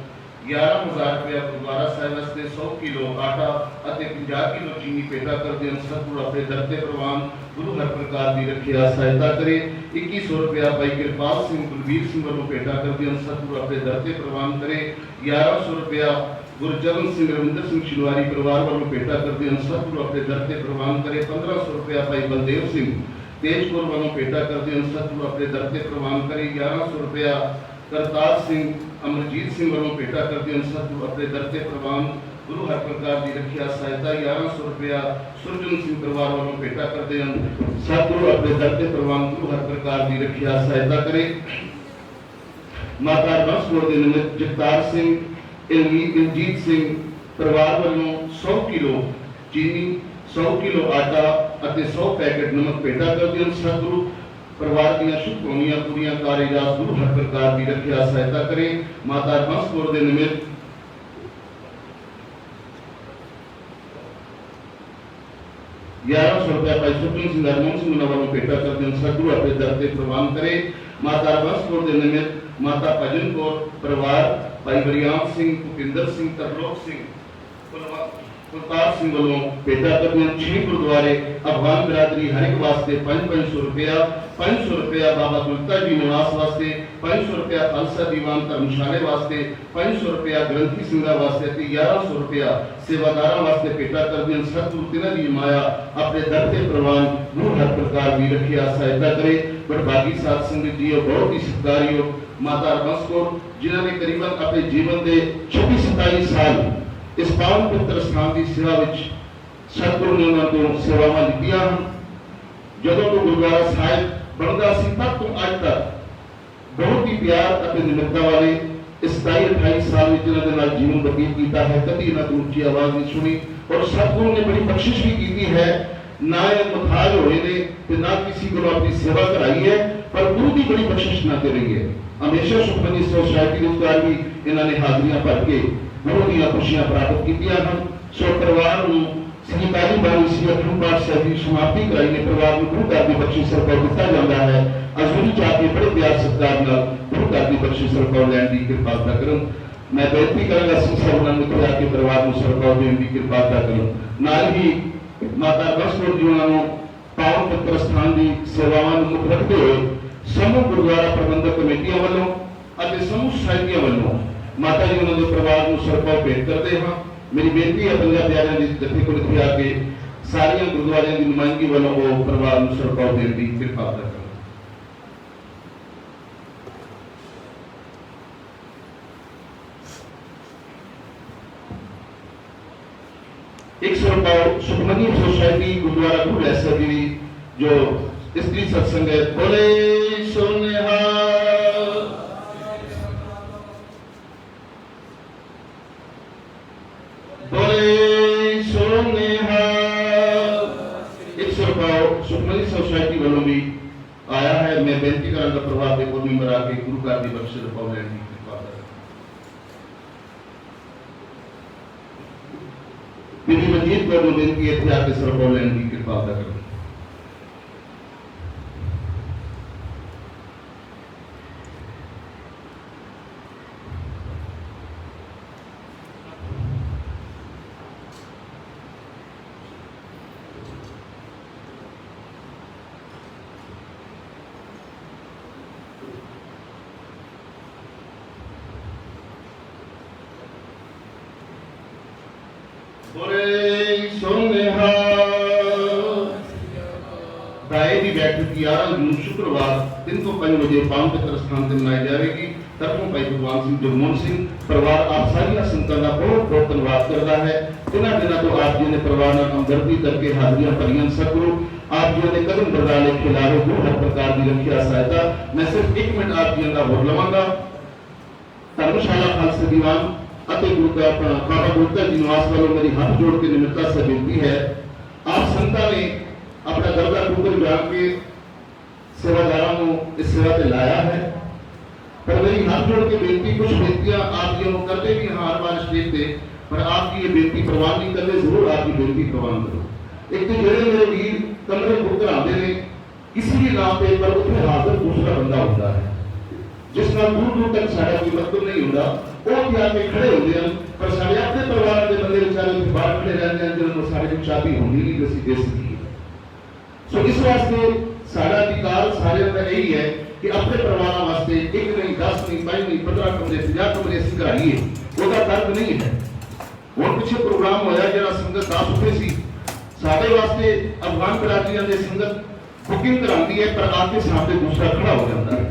11,000 ਰੁਪਇਆ ਗੁਰਦੁਆਰਾ ਸਾਹਿਬ ਵਾਸਤੇ 100 ਕਿਲੋ ਆਟਾ ਅਤੇ 50 ਕਿਲੋ ਚੀਨੀ ਭੇਟਾ ਕਰਦੇ ਹਨ। ਸਤਿਗੁਰੂ ਆਪਣੇ ਦਰ ਤੇ ਪ੍ਰਵਾਨ ਗੁਰੂ ਹਰ ਪ੍ਰਕਾਰ ਦੀ ਰੱਖਿਆ ਸਹਾਇਤਾ ਕਰੇ। 2100 ਰੁਪਇਆ ਭਾਈ ਕਿਰਪਾਲ ਸਿੰਘ ਕੁਲਬੀਰ ਸਿੰਘ ਵੱਲੋਂ ਭੇਟਾ ਕਰਦੇ ਹਨ। ਸਤਿਗੁਰੂ ਆਪਣੇ ਦਰ ਤੇ ਪ੍ਰਵਾਨ ਕਰੇ। 1100 ਰੁਪਇਆ ਗੁਰਚਰਨ ਸਿੰਘ ਰਵਿੰਦਰ ਸਿੰਘ ਸ਼ਿਲਵਾਰੀ ਪਰਿਵਾਰ ਵੱਲੋਂ ਭੇਟਾ ਕਰਦੇ ਹਨ। ਸਤਿਗੁਰੂ ਆਪਣੇ ਦਰ ਤੇ ਪ੍ਰਵਾਨ ਕਰੇ। 1500 ਰੁਪਇਆ ਭਾਈ ਬਲਦੇਵ ਸਿੰਘ ਤੇਜਪੁਰ ਵੱਲੋਂ ਭੇਟਾ ਕਰਦੇ ਹਨ। ਸਤਿਗੁਰੂ ਆਪਣੇ ਦਰ ਤੇ ਪ੍ਰਵਾਨ ਕਰੇ। 1100 ਰੁਪਇਆ ਕਰਤਾਰ ਸਿੰਘ ਅਮਰਜੀਤ ਸਿੰਘ ਵੱਲੋਂ ਭੇਟਾ ਕਰਦੇ ਹਨ। ਸਤਿਗੁਰੂ ਆਪਣੇ ਦਰ ਤੇ ਪ੍ਰਵਾਨ ਗੁਰੂ ਹਰ ਪ੍ਰਕਾਰ ਦੀ ਰੱਖਿਆ ਸਹਾਇਤਾ। 1100 ਰੁਪਇਆ ਸੁਰਜਨ ਸਿੰਘ ਪਰਿਵਾਰ ਵੱਲੋਂ ਭੇਟਾ ਕਰਦੇ ਹਨ। ਸਤਿਗੁਰੂ ਆਪਣੇ ਦਰ ਤੇ ਪ੍ਰਵਾਨ ਗੁਰੂ ਹਰ ਪ੍ਰਕਾਰ ਦੀ ਰੱਖਿਆ ਸਹਾਇਤਾ ਕਰੇ। ਮਾਤਾ ਅਰਹੰਸ ਕੌਰ ਦੇ ਨਿਮਿਤ ਜਗਤਾਰ ਸਿੰਘ ਇਲਜੀਤ ਸਿੰਘ ਪਰਿਵਾਰ ਵੱਲੋਂ 100 ਕਿਲੋ ਚੀਨੀ 100 ਕਿਲੋ ਆਟਾ ਅਤੇ 100 ਪੈਕੇਟ ਨਮਕ ਭੇਟਾ ਕਰਦੇ ਹਨ। ਸਤਿਗੁਰੂ ਪਰਿਵਾਰ ਦੀਆਂ ਸ਼ੁਭਕਾਮਨਾਵਾਂ ਪੂਰੀਆਂ ਕਰੇ। ਰਾਸ ਗੁਰੂ ਹਰ ਪ੍ਰਕਾਰ ਦੀ ਰੱਖਿਆ ਸਹਾਇਤਾ ਕਰੇ। ਮਾਤਾ ਅਰਹੰਸ ਕੌਰ ਦੇ ਨਿਮਿਤ 1100 ਰੁਪਇਆ ਭਾਈ ਸੁਖਜੀਤ ਸਿੰਘ ਹਰਮੋਹਨ ਸਿੰਘ ਵੱਲੋਂ ਭੇਟਾ ਕਰਦੇ ਹਨ। ਸਤਿਗੁਰੂ ਆਪਣੇ ਦਰ ਤੇ ਪ੍ਰਵਾਨ ਕਰੇ। ਮਾਤਾ ਅਰਹੰਸ ਕੌਰ ਦੇ ਨਿਮਿਤ ਮਾਤਾ ਭਜਨ ਕੌਰ ਪਰਿਵਾਰ ਭਾਈ ਬਰਿਆਮ ਸਿੰਘ ਭੁਪਿੰਦਰ ਸਿੰਘ ਤਰਲੋਕ ਸਿੰਘ ਕੁਲਤਾਰ ਸਿੰਘ ਵੱਲੋਂ ਭੇਟਾ ਕਰਦੇ ਹਨ। 6 ਗੁਰਦੁਆਰੇ ਅਫਗਾਨ ਬਰਾਦਰੀ ਹਰ ਇੱਕ ਵਾਸਤੇ 500 ਰੁਪਇਆ 500 ਰੁਪਇਆ ਬਾਬਾ ਗੁਲਤਾ ਜੀ ਨਿਵਾਸ ਵਾਸਤੇ 500 ਰੁਪਇਆ ਖਾਲਸਾ ਦੀਵਾਨ ਧਰਮਸ਼ਾਲੇ ਵਾਸਤੇ 500 ਰੁਪਇਆ ਗ੍ਰੰਥੀ ਸਿੰਘਾਂ ਵਾਸਤੇ ਤੇ 1100 ਰੁਪਇਆ ਸੇਵਾਦਾਰਾਂ ਵਾਸਤੇ ਭੇਟਾ ਕਰਦੇ ਹਨ। ਸਤਿਗੁਰੂ ਤਿਨਾਂ ਦੀ ਮਾਇਆ ਆਪਣੇ ਦਰ ਤੇ ਪ੍ਰਵਾਨ ਗੁਰੂ ਹਰ ਪ੍ਰਕਾਰ ਦੀ ਰੱਖਿਆ ਸਹਾਇਤਾ ਕਰੇ। ਬੜਭਾਗੀ ਸਾਧ ਸੰਗਤ ਜੀ ਬਹੁਤ ਹੀ ਸਤਿਕਾਰਯੋਗ ਮਾਤਾ ਅਰਹੰਸ ਕੌਰ ਜਿਨ੍ਹਾਂ ਨੇ ਕਰੀਬਨ ਆਪਣੇ ਜੀਵਨ ਦੇ 26-27 ਸਾਲ ਇਸ ਪਾਵਨ ਪਵਿੱਤਰ ਸਥਾਨ ਦੀ ਸੇਵਾ ਵਿੱਚ ਸਤਿਗੁਰੂ ਨੇ ਉਹਨਾਂ ਤੋਂ ਸੇਵਾਵਾਂ ਲਿੱਤੀਆਂ ਹਨ। ਜਦੋਂ ਤੋਂ ਗੁਰਦੁਆਰਾ ਸਾਹਿਬ ਬਣਦਾ ਸੀ ਤਦ ਤੋਂ ਅੱਜ ਤੱਕ ਬਹੁਤ ਹੀ ਪਿਆਰ ਅਤੇ ਨਿਮਰਤਾ ਵਾਲੇ ਇਸ 27-28 ਸਾਲ ਵਿੱਚ ਇਹਨਾਂ ਦੇ ਨਾਲ ਜੀਵਨ ਬਤੀਤ ਕੀਤਾ ਹੈ। ਕਦੀ ਇਹਨਾਂ ਤੋਂ ਉੱਚੀ ਆਵਾਜ਼ ਨਹੀਂ ਸੁਣੀ ਔਰ ਸਤਿਗੁਰੂ ਨੇ ਬੜੀ ਬਖਸ਼ਿਸ਼ ਵੀ ਕੀਤੀ ਹੈ। ਨਾ ਇਹ ਮੁਥਾਜ ਹੋਏ ਨੇ ਤੇ ਨਾ ਕਿਸੇ ਕੋਲੋਂ ਆਪਣੀ ਸੇਵਾ ਕਰਾਈ ਹੈ, ਪਰ ਗੁਰੂ ਦੀ ਬੜੀ ਬਖਸ਼ਿਸ਼ ਨਾ ਰਹੀ ਹੈ। ਹਮੇਸ਼ਾ ਸੁਖਮਨੀ ਸੋਸਾਇਟੀ ਦੇ ਉੱਤੇ ਵੀ ਇਹਨਾਂ ਨੇ ਹਾਜ਼ਰੀਆਂ ਭਰ ਕੇ ਗੁਰੂ ਦੀਆਂ ਖੁਸ਼ੀਆਂ ਪ੍ਰਾਪਤ ਕੀਤੀਆਂ ਹਨ। ਸੋ ਪਰਿਵਾਰ ਨੂੰ ਸ੍ਰੀ ਕਾਲੀ ਬਾਣੀ ਸ੍ਰੀ ਅਖੰਡ ਪਾਠ ਸਾਹਿਬ ਦੀ ਸਮਾਪਤੀ ਕਰਾਈ ਨੇ ਪਰਿਵਾਰ ਨੂੰ ਗੁਰੂ ਘਰ ਦੀ ਬਖਸ਼ਿਸ਼ ਸਰਕਾਰ ਦਿੱਤਾ ਜਾਂਦਾ ਹੈ। ਅਜ਼ੂਰੀ ਚਾਹ ਕੇ ਬੜੇ ਪਿਆਰ ਸਤਿਕਾਰ ਨਾਲ ਗੁਰੂ ਘਰ ਦੀ ਬਖਸ਼ਿਸ਼ ਸਰਕਾਰ ਲੈਣ ਦੀ ਕਿਰਪਾਲਤਾ ਕਰਨ। ਮੈਂ ਬੇਨਤੀ ਕਰਾਂਗਾ ਸਿੰਘ ਸਾਹਿਬਾਨਾਂ ਨੂੰ ਕਿ ਆ ਕੇ ਪਰਿਵਾਰ ਨੂੰ ਸਰਕਾਰ ਦੇਣ ਦੀ ਕਿਰਪਾਲਤਾ ਕਰਨ। ਨਾਲ ਹੀ ਮਾਤਾ ਅਰਹੰਸ ਕੌਰ ਜੀ ਉਹਨਾਂ ਨੂੰ ਪਾਵਨ ਪਵਿੱਤਰ ਸਥਾਨ ਦੀ ਸੇਵਾਵਾਂ ਨੂੰ ਮੁੱਖ ਰੱਖਦੇ ਹੋਏ ਸਮੂਹ ਗੁਰਦੁਆਰਾ ਪ੍ਰਬੰਧਕ ਕਮੇਟੀਆਂ ਵੱਲੋਂ ਅਤੇ ਸਮੂਹ ਸੁਸਾਇਟੀਆਂ ਵੱਲੋਂ ਮਾਤਾ ਜੀ ਉਹਨਾਂ ਦੇ ਪਰਿਵਾਰ ਨੂੰ ਸਰਕਾਰ ਭੇਟ ਕਰਦੇ ਹਾਂ। ਮੇਰੀ ਬੇਨਤੀ ਹੈ ਪੰਜਾਂ ਪਿਆਰਿਆਂ ਦੀ ਜਥੇ ਕੋਲ ਇੱਥੇ ਆ ਕੇ ਸਾਰੀਆਂ ਗੁਰਦੁਆਰਿਆਂ ਦੀ ਨੁਮਾਇੰਦਗੀ ਵੱਲੋਂ ਉਹ ਪਰਿਵਾਰ ਨੂੰ ਸਰਕਾਰ ਦੇਣ ਦੀ ਕਿਰਪਾਲਤਾ ਕਰਨ। एक सरकार सुखमनी सोसाइटी गुरुद्वारा गुरु ऐसा जी जो स्त्री सत्संग है बोले सोनेहा बोले सोनेहा। एक सरकार सुखमनी सोसाइटी वालों भी आया है। मैं बेनती करांगा प्रभाव के कोई मेंबर आके गुरु घर की बख्शिश पाव लेने की बीबी मनजीत कौर ਨੂੰ ਬੇਨਤੀ ਹੈ ਇੱਥੇ ਆ ਕੇ ਸਰਕਾਰ ਲੈਣ ਦੀ ਕਿਰਪਾਲਤਾ ਕਰੋ। बोले सोनेहा दाए दी बैठक 11 जून शुक्रवार 3 ਤੋਂ 5 ਵਜੇ ਪਾਵਨ ਪਵਿੱਤਰ ਸਥਾਨ ਤੇ ਮਨਾਈ ਜਾਵੇਗੀ। ਤਰਫੋਂ ਭਾਈ ਭਗਵਾਨ ਸਿੰਘ ਜਗਮੋਹਨ ਸਿੰਘ ਪਰਿਵਾਰ ਆਪ ਸਾਰੀਆਂ ਸੰਗਤਾਂ ਦਾ ਬਹੁਤ ਬਹੁਤ ਧੰਨਵਾਦ ਕਰਦਾ ਹੈ। ਇਹਨਾਂ ਦਿਨਾਂ ਤੋਂ ਆਪ ਜੀ ਨੇ ਪਰਿਵਾਰ ਨਾਲ ਹਮਦਰਦੀ ਕਰਕੇ ਹਾਜ਼ਰੀਆਂ ਭਰੀਆਂ। ਸਤਿਗੁਰੂ आप जी ने कदम बरदाले खिलारे हो हर प्रकार की रखिया सहायता। मैं सिर्फ 1 मिनट आप जी का होर लवांगा। धर्मशाला खालसा दीवान बाबा गुरदा जी निवास वालों मेरी हाथ जोड़ के निमित्ता से बेनती है, आप संतां ने अपना दर्जा ठुकर जान के सेवादारों को इस सेवा पे लाया है, पर मेरी हाथ जोड़ के बेनती, कुछ बेनतियां आप जी करते भी हर बार स्टेज पे, पर आपकी ये बेनती प्रवान नहीं करते, जरूर आपकी बेनती प्रवान करो। एक तो जेड़े मेरे वीर कमरे बुक आते हैं किसी भी नाम पे, पर उसमें हाजिर दूसरा बंदा होता है जिस नाल दूर दूर तक सारा कोई मतलब नहीं होता, वो भी आके खड़े होते हैं, पर सारे अपने परिवार के बंदे बेचारे बाहर खड़े रहते हैं जिन्होंने सारे की चाबी होनी नहीं जैसी दे सकी है। सो इस वास्ते सारा अधिकार सारे का यही है कि अपने परिवार वास्ते 1 नहीं 10 नहीं 5 नहीं 15 कमरे 50 कमरे ਅਸੀਂ ਘਾਈਏ, ਉਹਦਾ ਦਰਦ नहीं है। ਹੁਣ ਪਿੱਛੇ ਪ੍ਰੋਗਰਾਮ ਹੋਇਆ ਜਿਹੜਾ ਸੰਗਤ 10 ਉੱਤੇ ਸੀ, साढ़े वास्ते अफगान बरादरियां दे संगत बुकिंग कराती है, पर आके सामने दूसरा खड़ा हो जाता है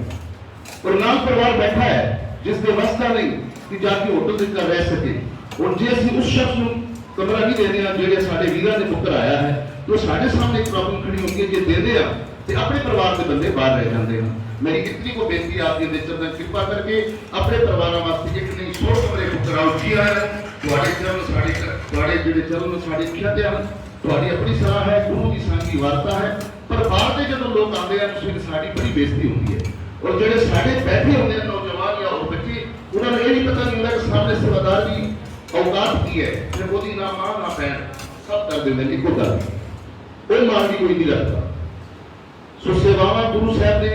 और नाम परिवार बैठा है जिसके वास्ता नहीं कि जाके होटल देकर रह सके। और जे असं उस शख्स को कमरा नहीं देने जो साढ़े वीर ने बुक कराया है, तो साढ़े सामने एक प्रॉब्लम खड़ी होती है, जो देते हैं तो अपने परिवार के बंदे बाहर रह जाते हैं। मेरी इतनी को बेनती है आपके चरण कृपा करके अपने परिवार वास्ते 1 नहीं 100 कमरे बुक कराओ। जी आया ਤੁਹਾਡੇ ਚਰਨ ਜਿਹੜੇ ਚਰਨ ਸਾਡੇ ਖਿਆਤੇ ਹਨ, ਤੁਹਾਡੀ ਆਪਣੀ ਸਲਾਹ ਹੈ, ਗੁਰੂ ਦੀ ਸਾਂਝੀ ਵਾਰਤਾ ਹੈ, ਪਰ ਬਾਹਰ ਦੇ ਜਦੋਂ ਲੋਕ ਆਉਂਦੇ ਹਨ ਉਸ ਵੇਲੇ ਸਾਡੀ ਬੜੀ ਬੇਇੱਜ਼ਤੀ ਹੁੰਦੀ ਹੈ। ਔਰ ਜਿਹੜੇ ਸਾਡੇ ਬੈਠੇ ਹੁੰਦੇ ਨੇ ਨੌਜਵਾਨ ਜਾਂ ਉਹ ਬੱਚੇ, ਉਹਨਾਂ ਨੂੰ ਇਹ ਨਹੀਂ ਪਤਾ ਨਹੀਂ ਹੁੰਦਾ ਕਿ ਸਾਹਮਣੇ ਸੇਵਾਦਾਰ ਦੀ ਔਕਾਤ ਕੀ ਹੈ, ਤੇ ਉਹਦੀ ਨਾ ਮਾਂ ਨਾ ਭੈਣ ਸਭ ਕਰ ਦਿੰਦੇ ਨੇ ਇੱਕੋ ਗੱਲ, ਉਹ ਮਾਂ ਦੀ ਕੋਈ ਨਹੀਂ ਰੱਖਦਾ। ਸੋ ਸੇਵਾਵਾਂ ਗੁਰੂ ਸਾਹਿਬ ਨੇ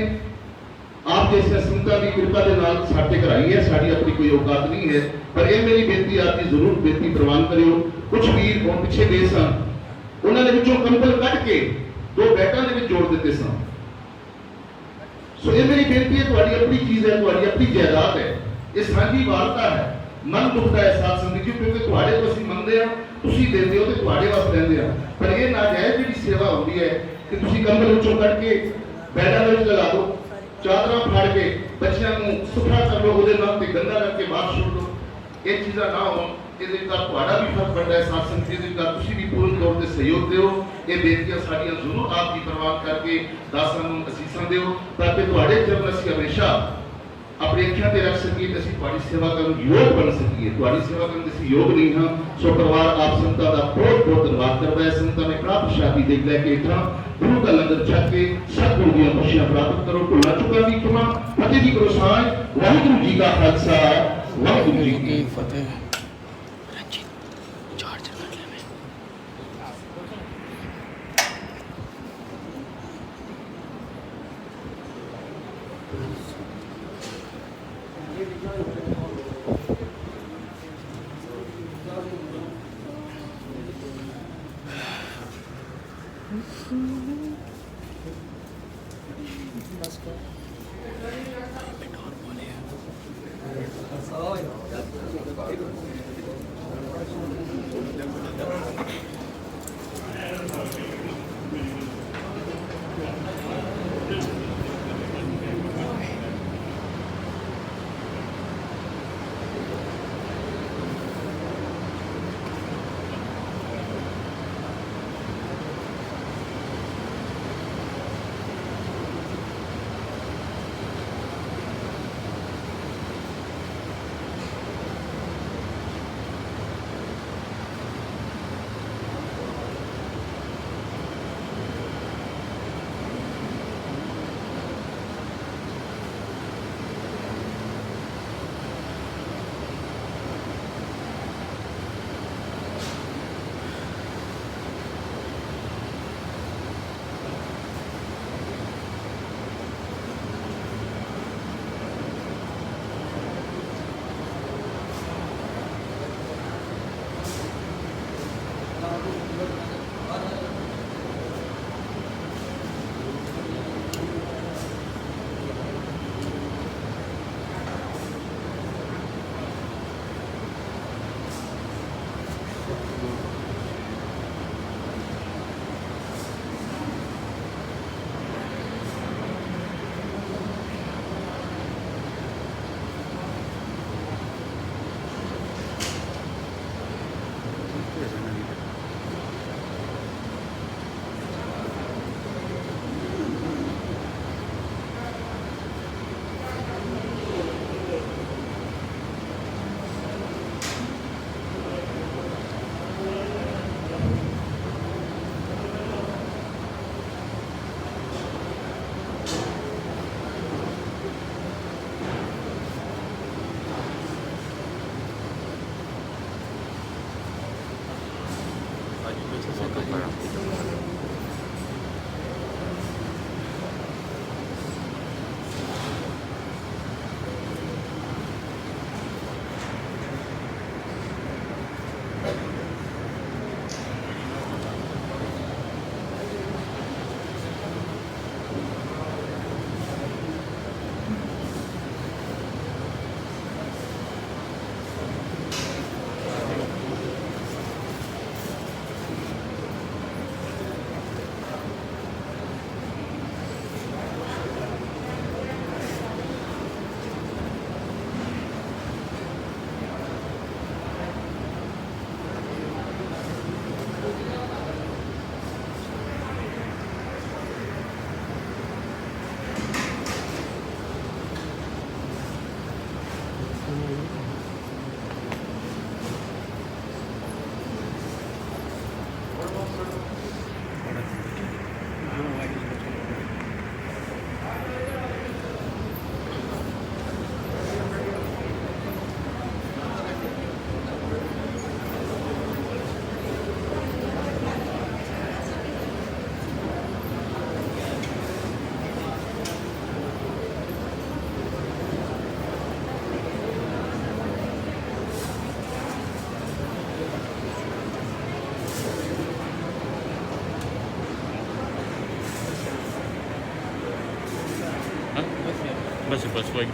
आप जैसे संतां की कृपा के नाल साथे कराई है, साड़ी अपनी कोई औकात नहीं है, पर यह मेरी बेनती आपकी जरूर बेनती प्रवान करियो। कुछ वीर और पिछे गए सन, उन्होंने विचों कंबल कट के 2 बैठां दे विच जोड़ दिते सन। सो ये मेरी बेनती है, तुम्हारी अपनी चीज है, तुम्हारी अपनी जायदाद है, ये साझी वार्ता है। मन दुखता है साथ संगत जी, क्योंकि तुम्हारे को ਅਸੀਂ ਮੰਨਦੇ ਆ, ਤੁਸੀਂ ਦਿੰਦੇ ਹੋ ਤੇ ਤੁਹਾਡੇ ਵਾਸਤੇ ਰਹਿੰਦੇ ਆ, पर ये नाजायज ਜਿਹੜੀ सेवा ਹੁੰਦੀ है कि ਤੁਸੀਂ ਕੰਬਲ ਵਿੱਚੋਂ ਕੱਢ ਕੇ ਬੈਠਾਂ ਦੇ ਵਿੱਚ ਲਗਾ ਦਿਓ, चादर फाड़ के बच्चों को सुखा कर लो, नाम से गंदा करके बाहर छोड़ दो, ये चीज़ा ना हो, ये भी फर्क पड़ता है। साथ संगत भी पूर्ण तौर पर सहयोग दो, ये बेनतियां साड़ियां जरूर आपकी परवाह करके दासां नूं असीसां दिओ, ताकि तुहाडे चरण असीं हमेशा अपने अखियां ते रख सकीए, असीं तुहाडी सेवा करन योग बन सकीए। तुहाडी सेवा करन दे असीं योग नहीं हां। सो परिवार आप संतां दा बहुत बहुत धन्यवाद करदा है। संतां ने कड़ा प्रशादी दे लैके इतना गुरु का लंगर छक के सतगुरु दी खुशियां प्राप्त करो। भुला चुका दी क्षमा, फतेह दी करो साझ। वाहिगुरू जी का खालसा, वाहिगुरू जी की फतेह। बस बस वही